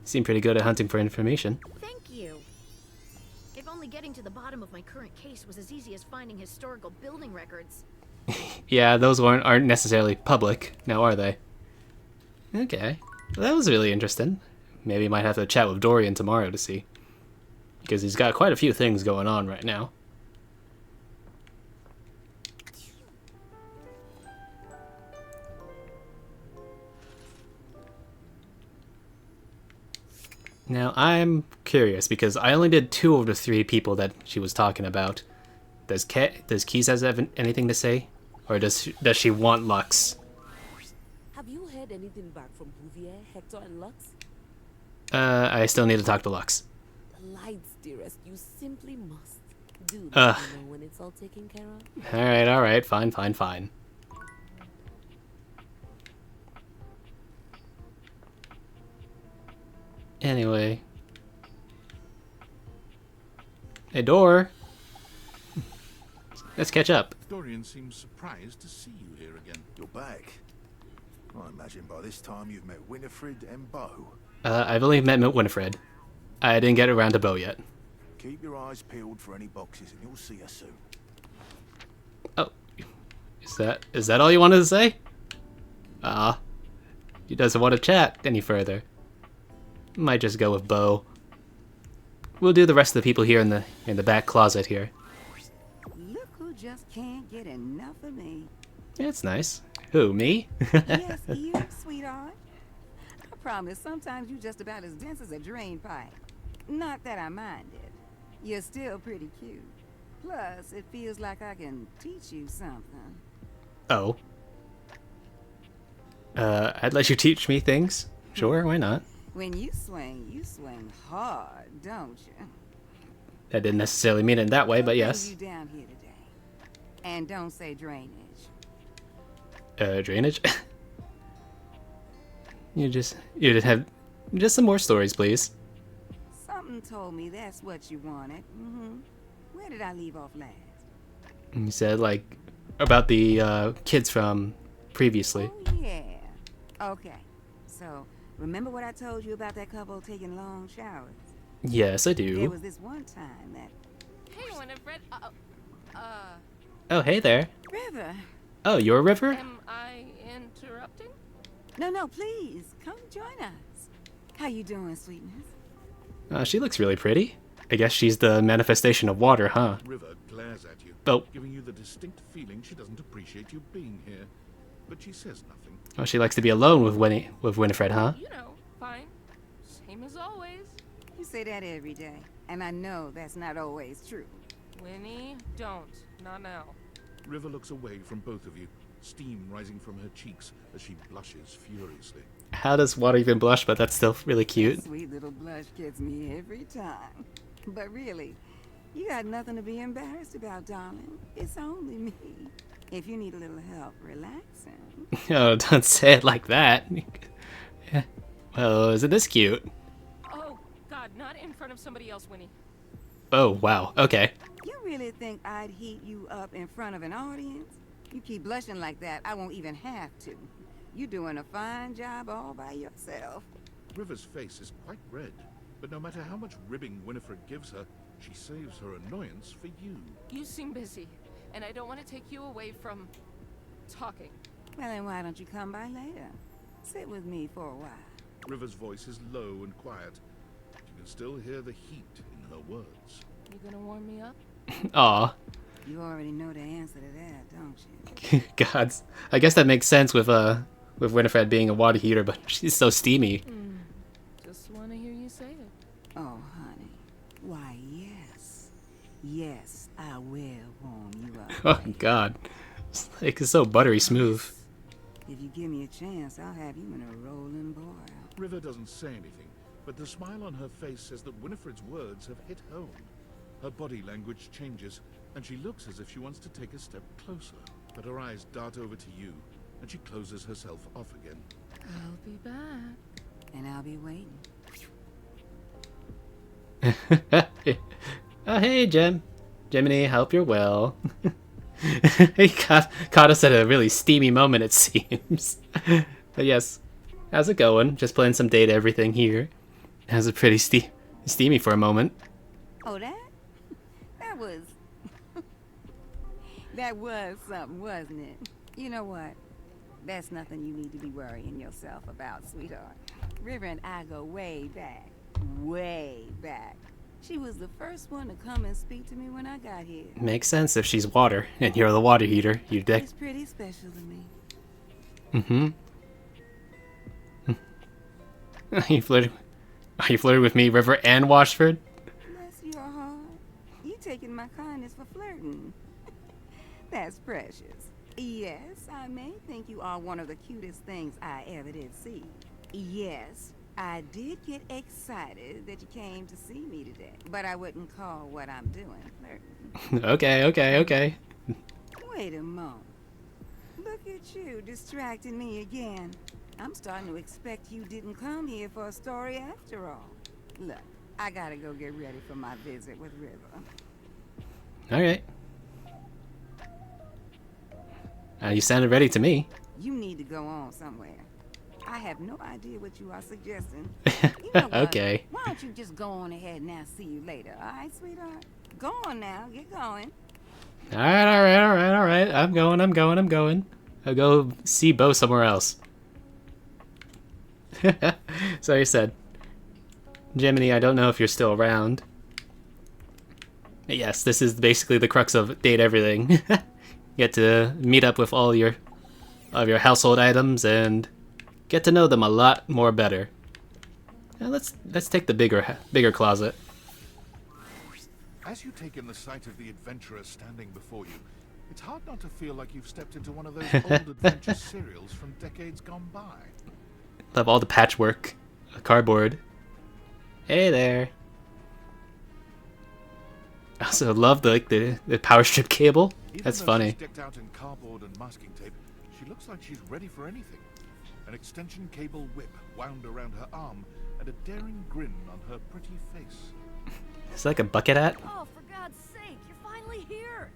Seem pretty good at hunting for information.
thank you. If only getting getting to the bottom of my current case was as easy as finding historical building records.
Yeah, those aren't necessarily public, now are they? Okay. Well, that was really interesting. Maybe might have to chat with Dorian tomorrow to see. Because he's got quite a few things going on right now. Now, I'm curious, because I only did 2 of the 3 people that she was talking about. Does Keys have anything to say? Or does she want Lux?
Have you heard anything back from Bouvier, Hector, and Lux?
I still need to talk to Lux.
The lights, dearest. You simply must. Do let me know when it's all taken care of.
Alright, fine. Anyway. Hey, Dor. Let's catch up.
Dorian seems surprised to see you here again.
You're back. I imagine by this time you've met Winifred and Bo.
I've only met Winifred. I didn't get around to Bo yet.
Keep your eyes peeled for any boxes and you'll see us soon.
Oh. Is that all you wanted to say? He doesn't want to chat any further. Might just go with Bo. We'll do the rest of the people here in the back closet here.
Look who just can't get enough of me.
It's nice. Who, me?
Yes, you, sweetheart. I promise, sometimes you're just about as dense as a drain pipe. Not that I minded. You're still pretty cute. Plus, it feels like I can teach you something.
Oh. I'd let you teach me things. Sure, why not?
When you swing hard, don't you?
That didn't necessarily mean it that way, but yes.
You down here today. And don't say drainage.
Drainage? You just have some more stories, please.
Something told me that's what you wanted. Where did I leave off last?
You said, like, about the kids from previously.
Oh, yeah. Okay. So, remember what I told you about that couple taking long showers?
Yes, I do.
There was this one time that...
Hey, Winifred.
Oh, hey there.
River.
Oh, you're River?
Am I interrupting?
No, please. Come join us. How you doing, sweetness?
She looks really pretty. I guess she's the manifestation of water, huh?
River glares at you, giving you the distinct feeling she doesn't appreciate you being here. But she says nothing.
Oh, she likes to be alone with Winifred, huh?
You know, fine. Same as always.
You say that every day, and I know that's not always true.
Winnie, don't. Not now.
River looks away from both of you, steam rising from her cheeks as she blushes furiously.
How does water even blush, but that's still really cute.
That sweet little blush gets me every time. But really, you got nothing to be embarrassed about, darling. It's only me. If you need a little help relaxing.
Oh, don't say it like that. Well, isn't this cute?
Oh, God, not in front of somebody else, Winnie.
Oh, wow. Okay.
You really think I'd heat you up in front of an audience? You keep blushing like that, I won't even have to. You're doing a fine job all by yourself.
River's face is quite red, but no matter how much ribbing Winifred gives her, she saves her annoyance for you.
You seem busy, and I don't want to take you away from talking.
Well, then why don't you come by later? Sit with me for a while.
River's voice is low and quiet. You can still hear the heat in her words.
You gonna warm me up?
Aw.
You already know the answer to that, don't you?
Gods. I guess that makes sense with Winifred being a water heater, but she's so steamy.
Just want to hear you say it.
Oh, honey. Why, yes. Yes, I will warm you up.
Oh, God. It's so buttery smooth.
If you give me a chance, I'll have you in a rolling boil.
River doesn't say anything, but the smile on her face says that Winifred's words have hit home. Her body language changes, and she looks as if she wants to take a step closer. But her eyes dart over to you, and she closes herself off again.
I'll be back.
And I'll be waiting.
Oh, hey, Jiminy, hope you're well. He caught us at a really steamy moment, it seems. But yes, how's it going? Just playing some data everything here. How's it pretty steamy for a moment?
Oh, that? was... that was something, wasn't it? You know what? That's nothing you need to be worrying yourself about, sweetheart. River and I go way back. Way back. She was the first one to come and speak to me when I got here.
Makes sense if she's water and you're the water heater. You dick.
She's pretty special to me.
Are you flirting with me, River and Washford?
Bless your heart. You taking my kindness for flirting. That's precious. Yes, I may think you are one of the cutest things I ever did see. Yes, I did get excited that you came to see me today, but I wouldn't call what I'm doing flirting.
Okay.
Wait a moment. Look at you distracting me again. I'm starting to expect you didn't come here for a story after all. Look, I gotta go get ready for my visit with River.
Alright. You sounded ready to me.
You need to go on somewhere. I have no idea what you are suggesting. You know what?
Okay.
Why don't you just go on ahead and I'll see you later, alright, sweetheart? Go on now, get going.
Alright. I'm going. I'll go see Bo somewhere else. So you said, Jiminy, I don't know if you're still around. Yes, this is basically the crux of Date Everything. Get to meet up with all your household items and get to know them a lot more better. Now let's take the bigger closet.
As you take in the sight of the adventurer standing before you, it's hard not to feel like you've stepped into one of those old adventure serials from decades gone by.
Love all the patchwork, cardboard. Hey there. I also love the power strip cable. That's funny.
She's decked out in cardboard and masking tape, she looks like she's ready for anything. An extension cable whip wound around her arm and a daring grin on her pretty face.
It's like a bucket hat.
Oh, for God's sake, you're finally here!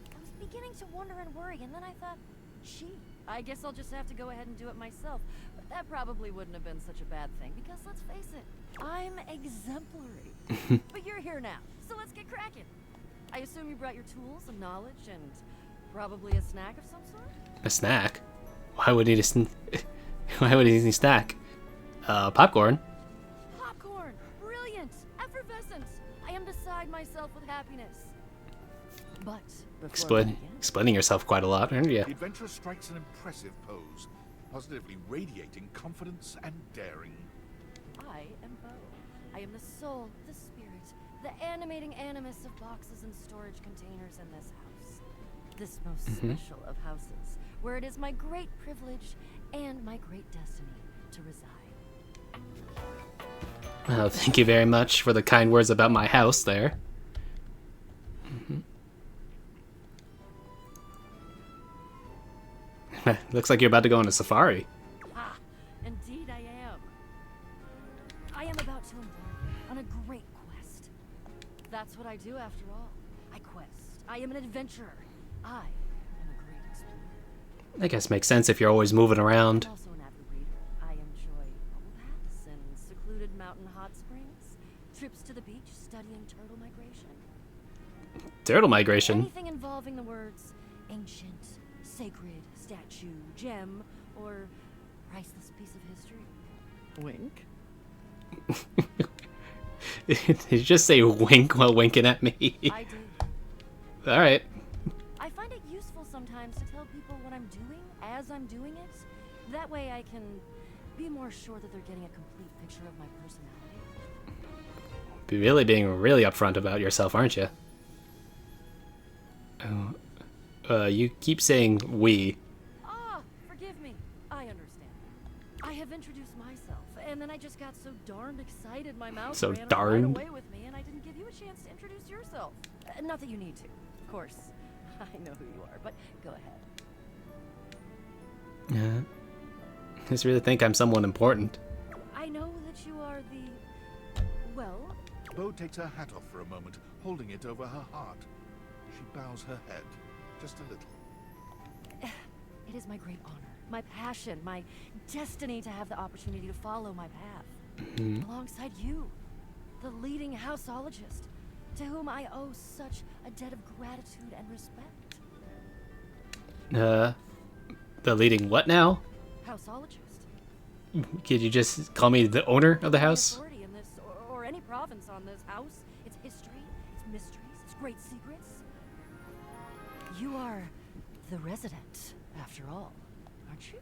I was beginning to wonder and worry, and then I thought, gee, I guess I'll just have to go ahead and do it myself. But that probably wouldn't have been such a bad thing, because let's face it, I'm exemplary. But you're here now, so let's get cracking. I assume you brought your tools and knowledge and probably a snack of some sort?
A snack? Why would he need a snack? Popcorn.
Popcorn! Brilliant! Effervescent! I am beside myself with happiness. But explaining yourself quite a lot, aren't you?
The adventurer strikes an impressive pose, positively radiating confidence and daring.
I am Bo. I am the soul, the spirit, the animating animus of boxes and storage containers in this house. This most special of houses, where it is my great privilege and my great destiny to reside.
Oh, thank you very much for the kind words about my house there. Looks like you're about to go on a safari.
Ah, indeed I am. I am about to embark on a great quest. That's what I do after all. I quest. I am an adventurer. I am a great explorer.
I guess makes sense if you're always moving around.
I'm also an avid reader. I enjoy bubble baths and secluded mountain hot springs, trips to the beach studying turtle migration.
Turtle migration?
Anything involving the words ancient, sacred, statue, gem, or priceless piece of history. Wink.
Did you just say wink while winking at me?
I do.
Alright.
I find it useful sometimes to tell people what I'm doing as I'm doing it. That way I can be more sure that they're getting a complete picture of my personality.
Be really being really upfront about yourself, aren't you? Oh. You keep saying we.
Ah, forgive me. I understand. I have introduced myself, and then I just got so darned excited my mouth
So
ran
darned?
right away with me, and I didn't give you a chance to introduce yourself. Not that you need to, of course. I know who you are, but go ahead.
I just really think I'm someone important.
I know that you are the... well...
Bo takes her hat off for a moment, holding it over her heart. She bows her head, just a little.
It is my great honor, my passion, my destiny to have the opportunity to follow my path. Alongside you, the leading houseologist. to whom I owe such a debt of gratitude and respect.
The leading what now?
Houseologist.
Could you just call me the owner of the house?
Authority in this, or any province on this house, its history, its mysteries, its great secrets. You are the resident, after all, aren't you?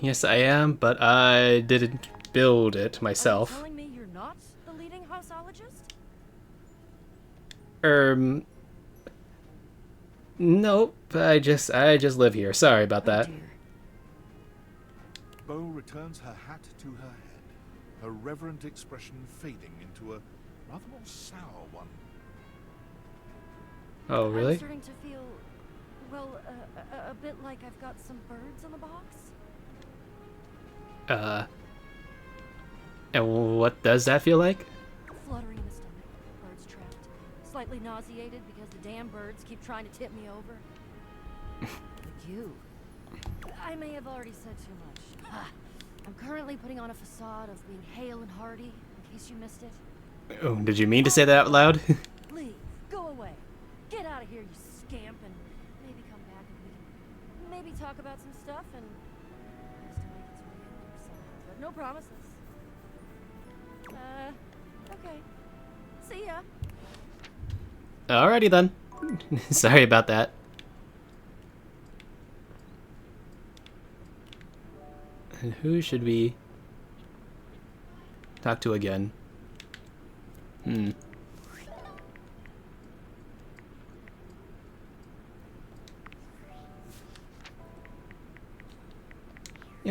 Yes, I am, but I didn't build it myself.
Are you telling me you're not the leading houseologist?
Nope. I just live here. Sorry about that.
Bo returns her hat to her head, her reverent expression fading into a rather more sour one.
Oh, really?
I'm starting to feel, well, a bit like I've got some birds in the box.
And what does that feel like?
Fluttering in the stomach, birds trapped, slightly nauseated because the damn birds keep trying to tip me over. But you, I may have already said too much. I'm currently putting on a facade of being hale and hearty, in case you missed it.
Oh, did you mean to say that out loud?
Leave, go away, get out of here, you scamp, and maybe come back and we can maybe talk about some stuff and just to make its way in there somehow. But no promises. Okay. See ya.
Alrighty then. Sorry about that. And who should we talk to again? You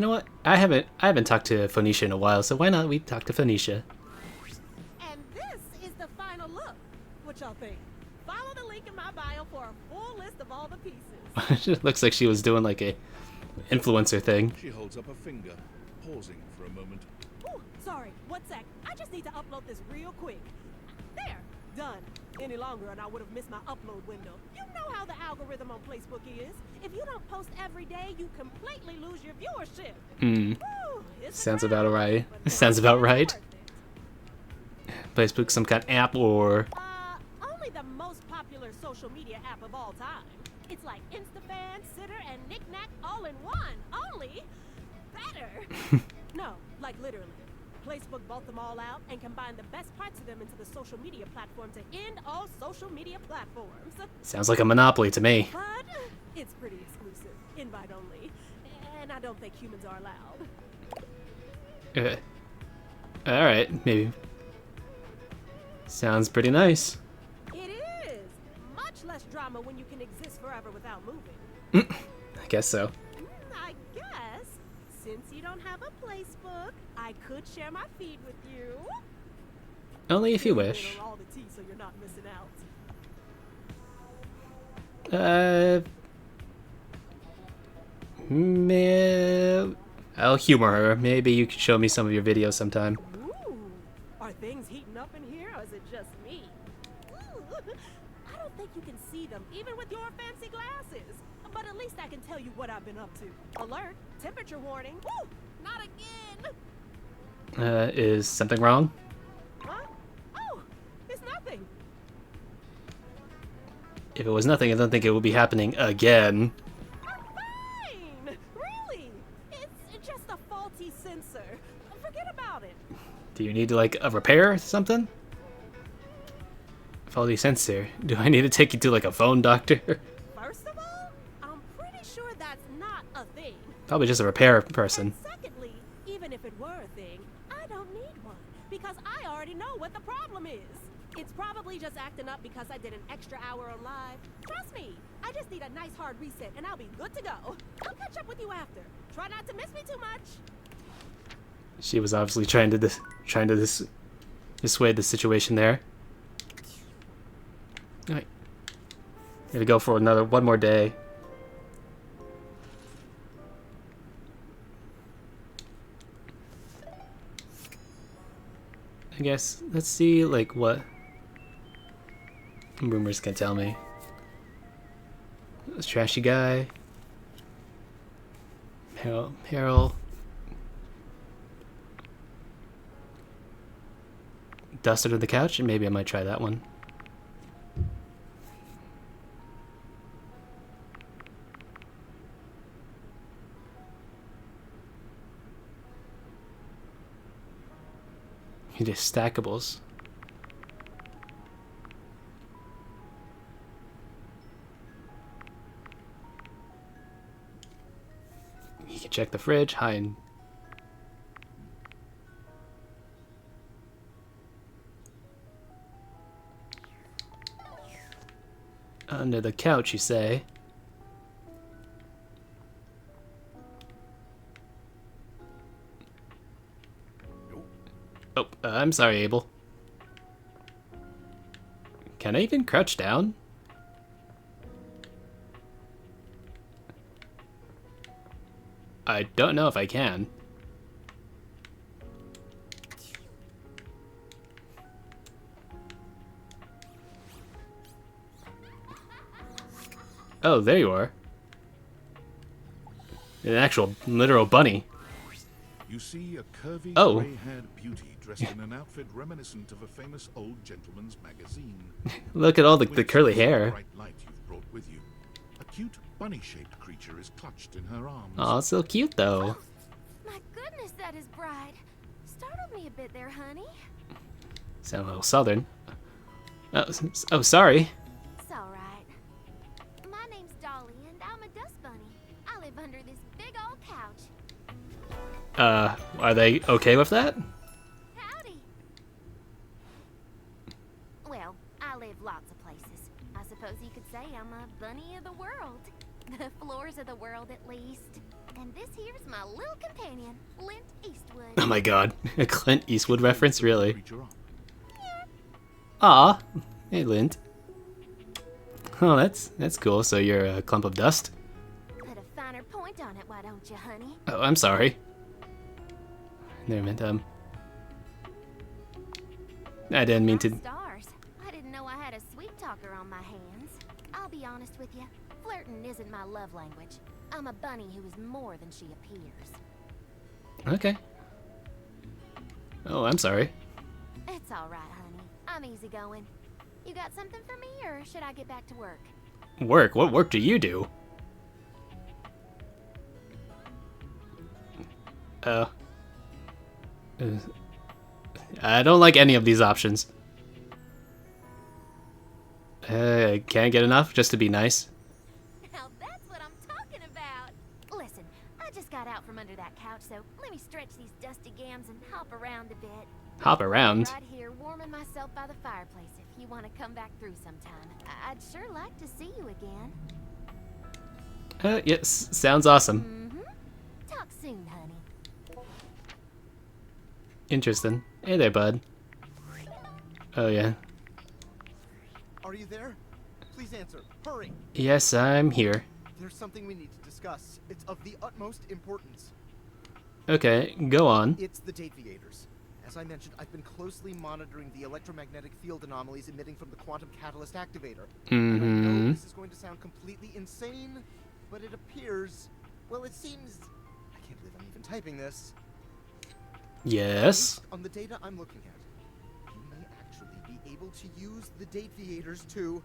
know what? I haven't talked to Phoenicia in a while, so why not we talk to Phoenicia?
And this is the final look. What y'all think? Follow the link in my bio for a full list of all the pieces.
It looks like she was doing like a influencer thing.
She holds up a finger, pausing for a moment.
Ooh, sorry, 1 sec. I just need to upload this real quick. There, done. Any longer and I would have missed my upload window. You know how the algorithm on Facebook is. If you don't post every day, you completely lose your viewership. Woo,
Sounds about right. Sounds about right. Facebook, some kind of app or...
only the most popular social media app of all time. It's like InstaFan, Sitter, and Knick-Knack all in one. Only better. No, like literally. Facebook bought them all out and combined the best parts of them into the social media platform to end all social media platforms.
Sounds like a monopoly to me.
But it's pretty exclusive, invite only, and I don't think humans are allowed.
Alright, maybe. Sounds pretty nice.
It is! Much less drama when you can exist forever without moving.
I guess so.
I guess, since you don't have a placebook, I could share my feed with you.
Only if you wish.
All the tea so you're not missing out.
I'll humor her. Maybe you could show me some of your videos sometime.
Ooh, are things heating up in here, or is it just me? Ooh, I don't think you can see them, even with your fancy glasses. But at least I can tell you what I've been up to. Alert, temperature warning. Woo, not again.
Is something wrong?
Huh? Oh, it's nothing.
If it was nothing, I don't think it would be happening again.
I'm fine. Really, it's just a faulty sensor. Forget about it.
Do you need like a repair or something? Faulty sensor. Do I need to take you to like a phone doctor?
First of all, I'm pretty sure that's not a thing.
Probably just a repair person.
And secondly, even if it were a thing, I don't need one because I already know what the problem is. It's probably just acting up because I did an extra hour on live. Trust me, I just need a nice hard reset and I'll be good to go. I'll catch up with you after. Try not to miss me too much.
She was obviously trying to dissuade the situation there. Alright. Gonna go for one more day. I guess let's see like what rumors can tell me. This trashy guy. Peril. dust under the couch, and maybe I might try that one. It is stackables. You can check the fridge, hide. Under the couch, you say? Oh, I'm sorry, Abel. Can I even crouch down? I don't know if I can. Oh, there you are. An actual, literal bunny.
You see a curvy,
Oh.
grey-haired beauty dressed in an outfit reminiscent of a famous old gentleman's magazine.
Look at all the
With
curly
the
hair.
bright light you've brought with you, a cute bunny-shaped creature is clutched in her arms.
Aw, so cute though.
My goodness, that is bright. Startled me a bit there, honey.
Sound a little southern. Oh, sorry.
It's all right. My name's Dolly, and I'm a dust bunny. I live under this big old couch.
Are they okay with that?
Howdy. Well, I live lots of places. I suppose you could say I'm a bunny of the world. The floors of the world, at least. And this here's my little companion, Clint Eastwood.
Oh my god. A Clint Eastwood reference, really?
Creature up.
Aw. Hey, Lint. Oh, that's cool. So you're a clump of dust?
Put a finer point on it, why don't you, honey?
Oh, I'm sorry. Never meant, I didn't mean to...
Stars. I didn't know I had a sweet talker on my hands. I'll be honest with you. Flirting isn't my love language. I'm a bunny who is more than she appears.
Okay. Oh, I'm sorry.
It's all right, honey. I'm easygoing. You got something for me, or should I get back to work?
Work? What work do you do? I don't like any of these options. Can't get enough just to be nice.
Now that's what I'm talking about. Listen, I just got out from under that couch, so let me stretch these dusty gams and hop around a bit.
Hop around?
Right here, warming myself by the fireplace. If you want to come back through sometime, I'd sure like to see you again.
Yes, sounds awesome.
Talk soon, honey.
Interesting. Hey there, bud. Oh, yeah.
Are you there? Please answer. Hurry!
Yes, I'm here.
There's something we need to discuss. It's of the utmost importance.
Okay, go on.
It's the Deepening. As I mentioned, I've been closely monitoring the electromagnetic field anomalies emitting from the quantum catalyst activator. And I know this is going to sound completely insane, but it appears... Well, it seems... I can't believe I'm even typing this.
Yes?
Based on the data I'm looking at, you may actually be able to use the Deepening to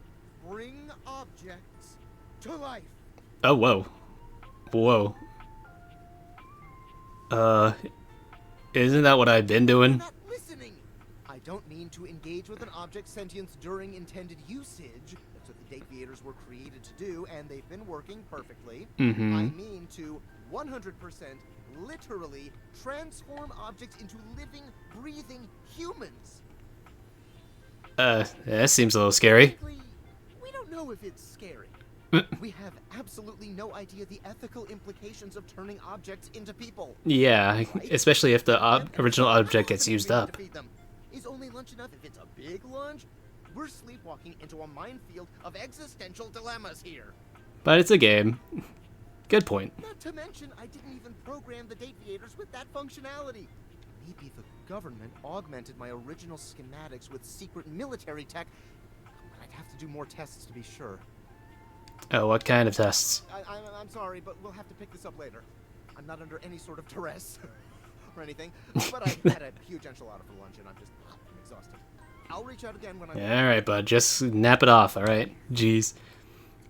bring objects to life.
Oh, whoa. Whoa. Isn't that what I've been doing?
You're not listening. I don't mean to engage with an object's sentience during intended usage. That's what the Deepeners were created to do, and they've been working perfectly. I mean to 100% literally transform objects into living, breathing humans.
That seems a little scary.
We don't know if it's scary. We have absolutely no idea the ethical implications of turning objects into people.
Yeah, especially if the original object gets used up.
Is only lunch enough if it's a big lunch? We're sleepwalking into a minefield of existential dilemmas here.
But it's a game. Good point.
Not to mention, I didn't even program the Deepeners with that functionality. Maybe the government augmented my original schematics with secret military tech, but I'd have to do more tests to be sure.
Oh, what kind of tests?
I'm sorry, but we'll have to pick this up later. I'm not under any sort of duress. or anything, but I had a huge enchilada for lunch and I'm exhausted. I'll reach out again when I'm...
Alright, bud. Just nap it off, alright? Jeez.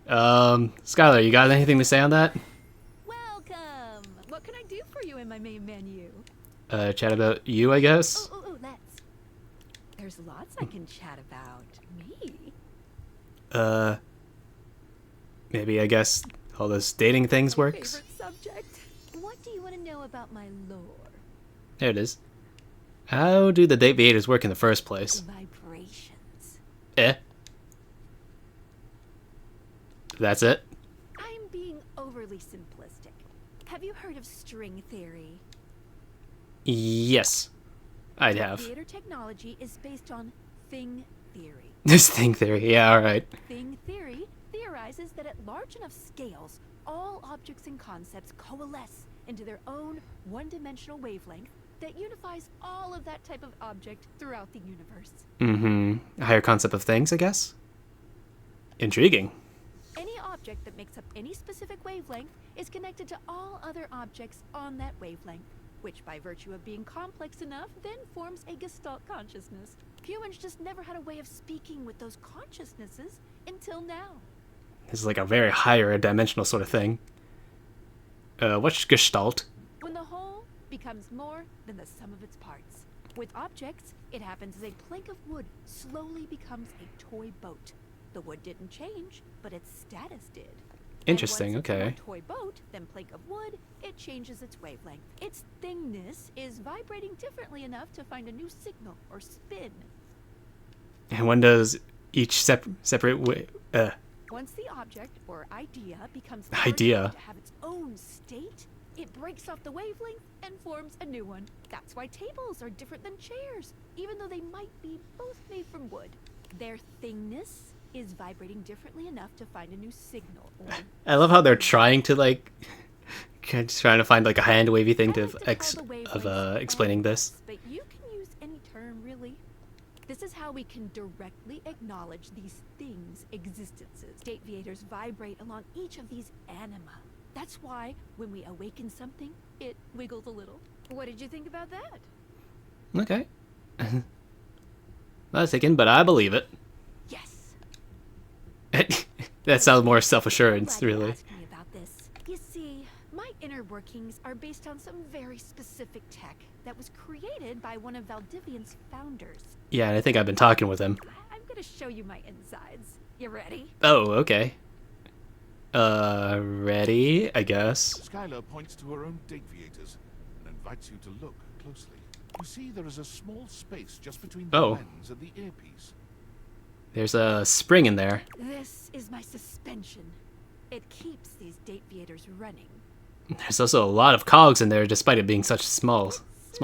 Skylar, you got anything to say on that?
Welcome! What can I do for you in my main menu?
Chat about you, I guess?
Oh, let's. There's lots I can chat about. Me?
Maybe, I guess, all those dating things works?
Favorite subject. What do you want to know about my lore?
There it is. How do the Deviators work in the first place?
Vibrations.
Eh? That's it?
I'm being overly simplistic. Have you heard of string theory?
Yes. I'd have.
Theater technology is based on thing theory.
This thing theory, yeah, alright.
Thing theory theorizes that at large enough scales, all objects and concepts coalesce into their own one-dimensional wavelength that unifies all of that type of object throughout the universe.
A higher concept of things, I guess? Intriguing.
Any object that makes up any specific wavelength is connected to all other objects on that wavelength, which by virtue of being complex enough then forms a Gestalt consciousness. Humans just never had a way of speaking with those consciousnesses until now.
This is like a very higher dimensional sort of thing. What's Gestalt?
When the whole becomes more than the sum of its parts. With objects, it happens as a plank of wood slowly becomes a toy boat. The wood didn't change, but its status did.
Interesting,
and once
okay.
It's more toy boat than plank of wood, it changes its wavelength. Its thingness is vibrating differently enough to find a new signal or spin.
And when does each separate
Once the object or idea becomes
Idea.
large enough to have its own state, it breaks off the wavelength and forms a new one. That's why tables are different than chairs, even though they might be both made from wood. Their thingness is vibrating differently enough to find a new signal.
I love how they're trying to like trying to find like a hand wavy thing to explaining this.
But you can use any term really. This is how we can directly acknowledge these things' existences. Deviators vibrate along each of these anima. That's why when we awaken something, it wiggles a little. What did you think about that?
Okay. Not thinking, but I believe it.
Yes.
That sounds more self-assurance, really.
Ask me about this. You see, my inner workings are based on some very specific tech that was created by one of Valdivian's founders.
Yeah, and I think I've been talking with him.
I'm gonna show you my insides. You ready?
Oh, okay. Ready, I guess.
Skylar points to her own Deviators and invites you to look closely. You see there is a small space just between the lens and the earpiece.
There's a spring in there.
This is my suspension. It keeps these Deviators running.
There's also a lot of cogs in there, despite it being such a small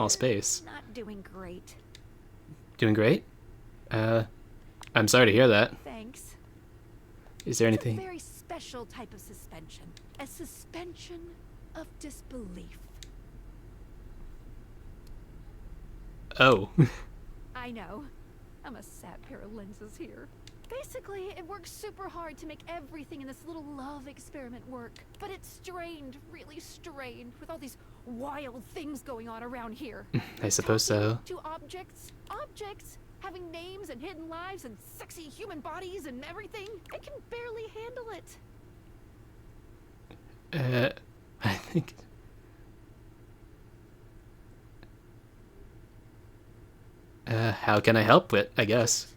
space.
Not doing great.
Doing great? I'm sorry to hear that.
Thanks.
Is there
It's
anything?
a very special type of suspension. A suspension of disbelief.
Oh.
I know. I'm a sad pair of lenses here. Basically, it works super hard to make everything in this little love experiment work. But it's strained, really strained, with all these wild things going on around here.
I suppose so.
To objects having names and hidden lives and sexy human bodies and everything. It can barely handle it.
I think... how can I help it, I guess?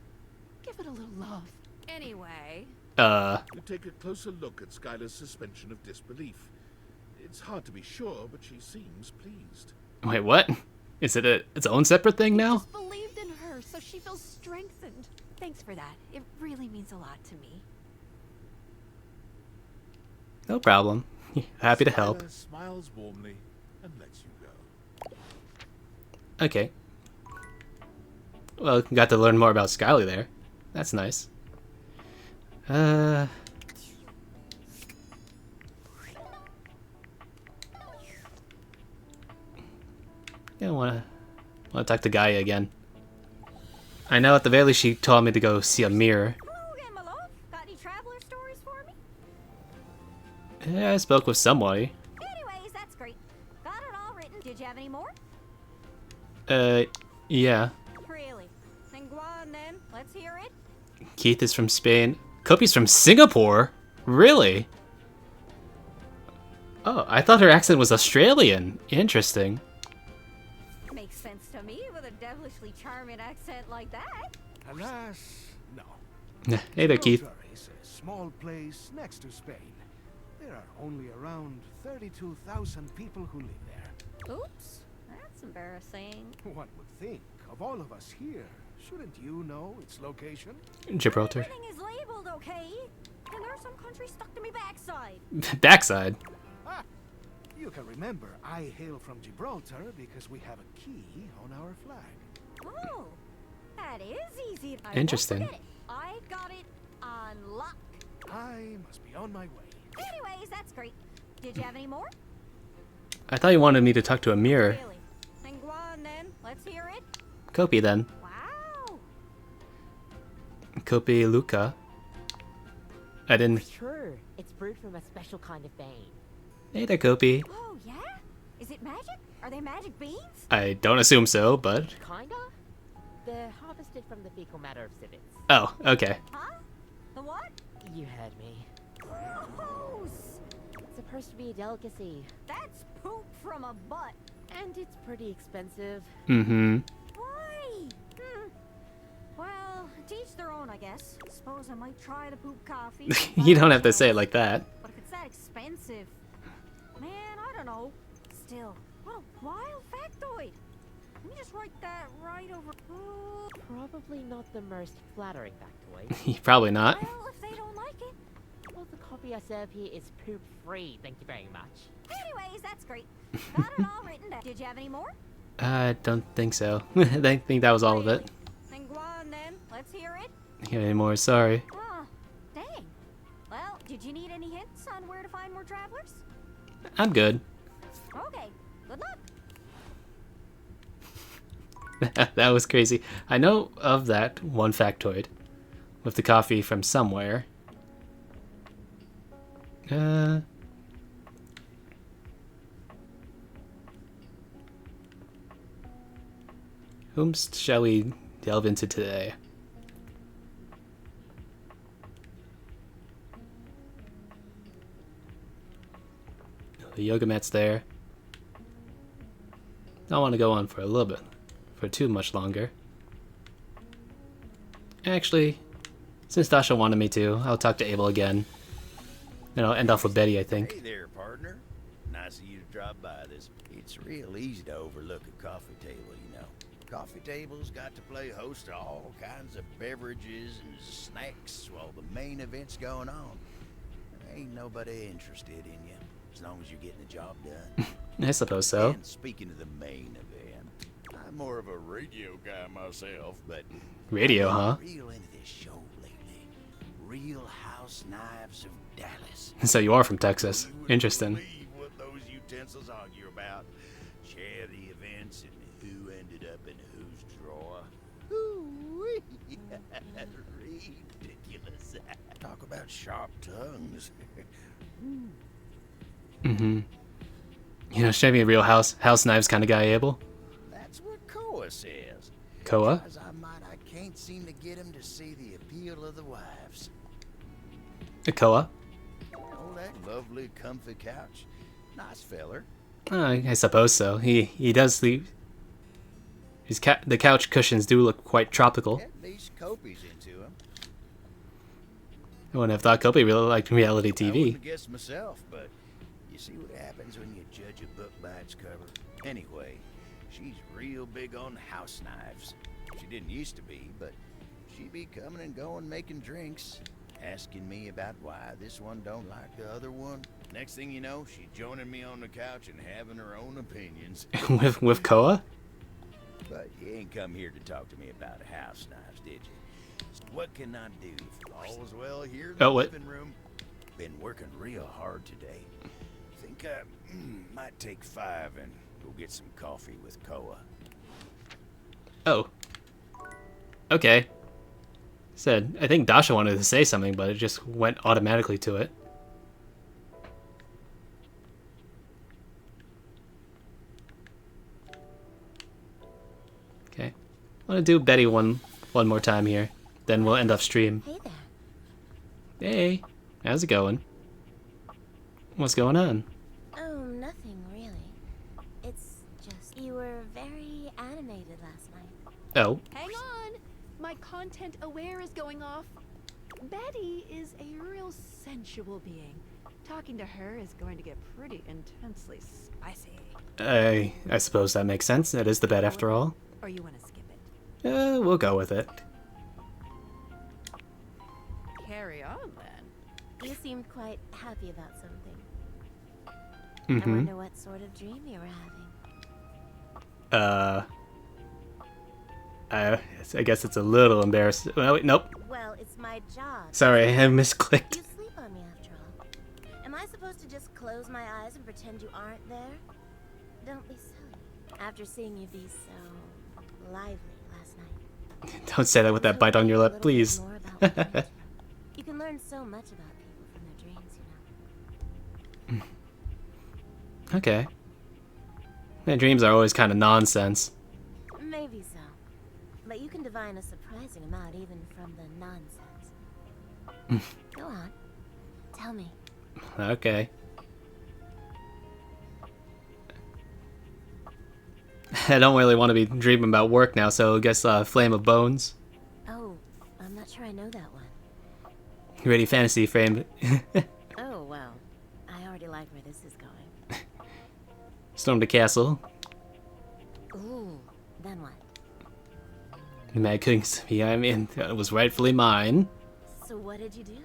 Give it a little love. Anyway.
You take a closer look at Skylar's suspension of disbelief. It's hard to be sure, but she seems pleased.
Wait, what? Is it its own separate thing now?
Just believed in her, so she feels strengthened. Thanks for that. It really means a lot to me.
No problem. Happy to help.
Skylar smiles warmly and lets you go.
Okay. Well, got to learn more about Skylar there. That's nice. Yeah, I wanna talk to Gaia again. I know at the very least she told me to go see a mirror.
Hello again, my love. Got any traveler stories for me?
Yeah, I spoke with somebody.
Anyways, that's great. Got it all written. Did you have any more?
Yeah.
Really? Then go on then. Let's hear it.
Keith is from Spain. Kopi's from Singapore? Really? Oh, I thought her accent was Australian. Interesting.
Makes sense to me with a devilishly charming accent like that.
Alas, no.
Hey there, Keith.
Gibraltar is a small place next to Spain. There are only around 32,000 people who live there.
Oops, that's embarrassing.
One would think, of all of us here, shouldn't you know its location?
Gibraltar.
Everything is labeled, okay? And there's some country stuck to me backside.
Backside.
Ah, you can remember I hail from Gibraltar because we have a key on our flag.
Oh, that is easy. I won't
Interesting.
forget it. I got it on lock.
I must be on my way.
Anyways, that's great. Did you have any more?
I thought you wanted me to talk to a mirror.
Really? Then go on then. Let's hear it.
Kopi then.
Wow.
Kopi Luca. I didn't.
Sure, it's brewed from a special kind of bean.
Hey there, Kopi.
Oh, yeah? Is it magic? Are they magic beans?
I don't assume so, but.
Kinda? They're harvested from the fecal matter of civets.
Oh, okay.
Huh? The what?
You heard me.
Gross!
It's supposed to be a delicacy.
That's poop from a butt.
And it's pretty expensive.
Mm-hmm.
Why? Well, to each their own, I guess. Suppose I might try the poop coffee.
You don't have to say it like that.
But if it's that expensive, man, I don't know. Still, what a wild factoid. Let me just write that right over. Oh.
Probably not the most flattering factoid.
Probably not.
Well, if they don't like it.
Well, the coffee I serve here is poop-free, thank you very much.
Anyways, that's great. Got it all written down. Did you have any more?
I don't think so. I think that was all of it.
Then go on then. Let's hear it.
Here anymore, sorry.
Oh, dang. Well, did you need any hints on where to find more travelers?
I'm good.
Okay, good luck.
That was crazy. I know of that one factoid with the coffee from somewhere. Whom shall we delve into today? The yoga mat's there. I want to go on for a little bit. For too much longer. Actually, since Dasha wanted me to, I'll talk to Abel again. And I'll end off with Betty, I think.
Hey there, partner. Nice of you to drop by this. It's real easy to overlook a coffee table, you know. Coffee tables got to play host to all kinds of beverages and snacks while the main event's going on. There ain't nobody interested in you, as long as you're getting the job done.
I suppose so.
And speaking of the main event, I'm more of a radio guy myself, but
Radio, huh?
Real into this show lately. Real House Knives of Dallas.
So you are from Texas. Interesting.
Believe what those utensils argue about. Charity events and who ended up in whose drawer. Ooh-wee. Ridiculous. Talk about sharp tongues.
Mm-hmm. You know, should I be a real house knives kind of guy, Abel?
That's what Koa says.
Koa?
As I can't seem to get him to see the appeal of the wives.
A Koa?
Oh, that lovely, comfy couch. Nice feller.
I suppose so. He does sleep. The couch cushions do look quite tropical.
At least Kopi's into him.
I wouldn't have thought Kopi really liked reality
I
TV.
wouldn't guess myself, but you see what happens when you judge a book by its cover. Anyway, she's real big on house knives. She didn't used to be, but she be coming and going making drinks, asking me about why this one don't like the other one. Next thing you know, she joining me on the couch and having her own opinions.
with Koa?
But you ain't come here to talk to me about house knives, did you? What can I do? All's well here in the living room. Been working real hard today. Think I might take 5 and go get some coffee with Koa.
Oh. Okay. Said, I think Dasha wanted to say something, but it just went automatically to it. I want to do Betty one more time here. Then we'll end off stream.
Hey there.
Hey, how's it going? What's going on?
Oh, nothing really. It's just you were very animated last night.
Oh.
Hang on! My content aware is going off. Betty is a real sensual being. Talking to her is going to get pretty intensely spicy.
I suppose that makes sense. That is the bet after all.
Or you want to skip it?
We'll go with it.
Carry on then.
You seemed quite happy about something.
Mm-hmm.
I wonder what sort of dream you were having.
I guess it's a little embarrassing. Oh, wait, nope.
Well, it's my job.
Sorry, I misclicked.
You sleep on me after all. Am I supposed to just close my eyes and pretend you aren't there? Don't be silly. After seeing you be so lively last night.
Don't say that with that bite on your lip, please.
You can learn so much about people from their dreams, you know.
Okay. My dreams are always kind of nonsense.
Maybe so. But you can divine a surprising amount even from the nonsense. Go on. Tell me.
Okay. I don't really want to be dreaming about work now, so I guess Flame of Bones.
Oh, I'm not sure I know that one.
Ready fantasy frame.
Oh, well. I already like where this is going.
Storm the castle.
Ooh, then what?
The Mad King's behind me, and it was rightfully mine.
So what did you do?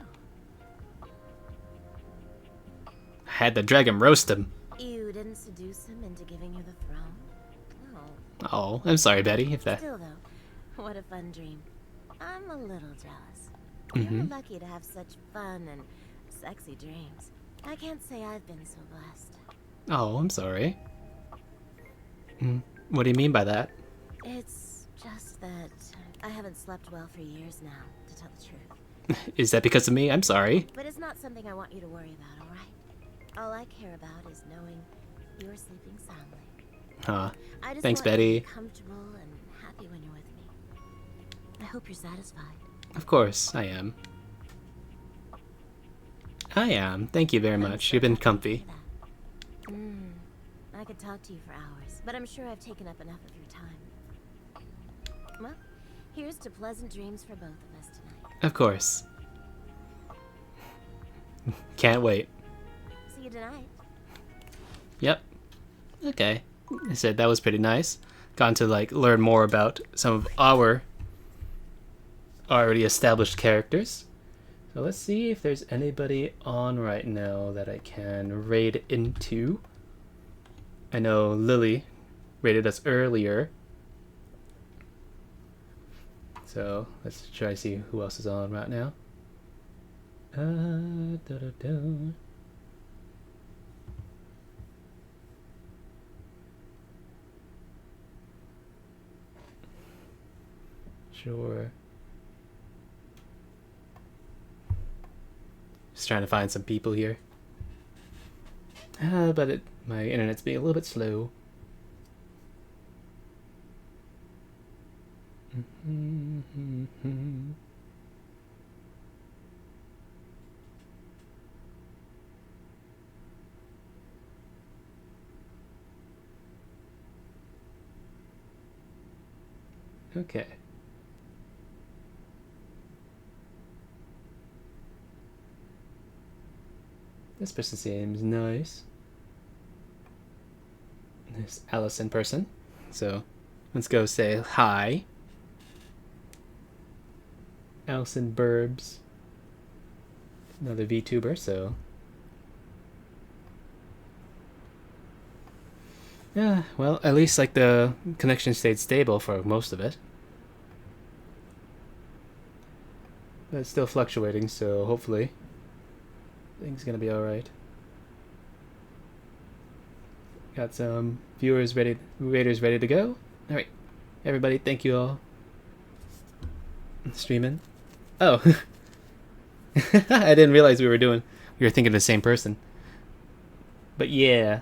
I had the dragon roast him.
You didn't seduce him into giving you the throne? No.
Oh, I'm sorry, Betty, if that...
Still, though, what a fun dream. I'm a little jealous.
Mm-hmm.
You're lucky to have such fun and sexy dreams. I can't say I've been so blessed.
Oh, I'm sorry. What do you mean by that?
It's just that I haven't slept well for years now, to tell the truth.
Is that because of me? I'm sorry.
But it's not something I want you to worry about, alright? All I care about is knowing you're sleeping soundly.
Huh.
I just
Thanks,
want
Betty.
you to be comfortable and happy when you're with me. I hope you're satisfied.
Of course, I am. I am. Thank you very much. You've been comfy.
I could talk to you for hours, but I'm sure I've taken up enough of your time. Well, here's to pleasant dreams for both of us tonight.
Of course. Can't wait.
See you tonight.
Yep. Okay. I said that was pretty nice. Gotten to like learn more about some of our already established characters. So let's see if there's anybody on right now that I can raid into. I know Lily raided us earlier. So let's try to see who else is on right now. Sure. Just trying to find some people here. But my internet's being a little bit slow. Okay. This person seems nice. This Allison person. So let's go say hi. Allison Burbs. Another VTuber, so. Yeah, well, at least like the connection stayed stable for most of it. But it's still fluctuating, so hopefully things gonna be alright. Got some viewers ready, raiders ready to go. Alright, everybody, thank you all. Streaming. Oh. I didn't realize we were thinking of the same person. But yeah.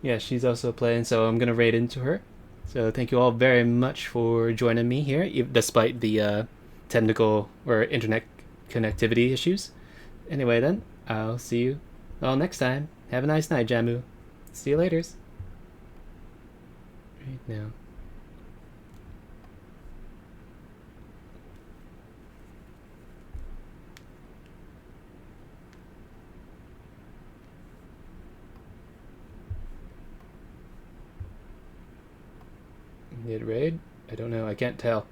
Yeah, she's also playing, so I'm gonna raid into her. So thank you all very much for joining me here, despite the technical or internet connectivity issues. Anyway then, I'll see you all next time. Have a nice night, Jamu. See you later. Right now. Mid raid? I don't know. I can't tell.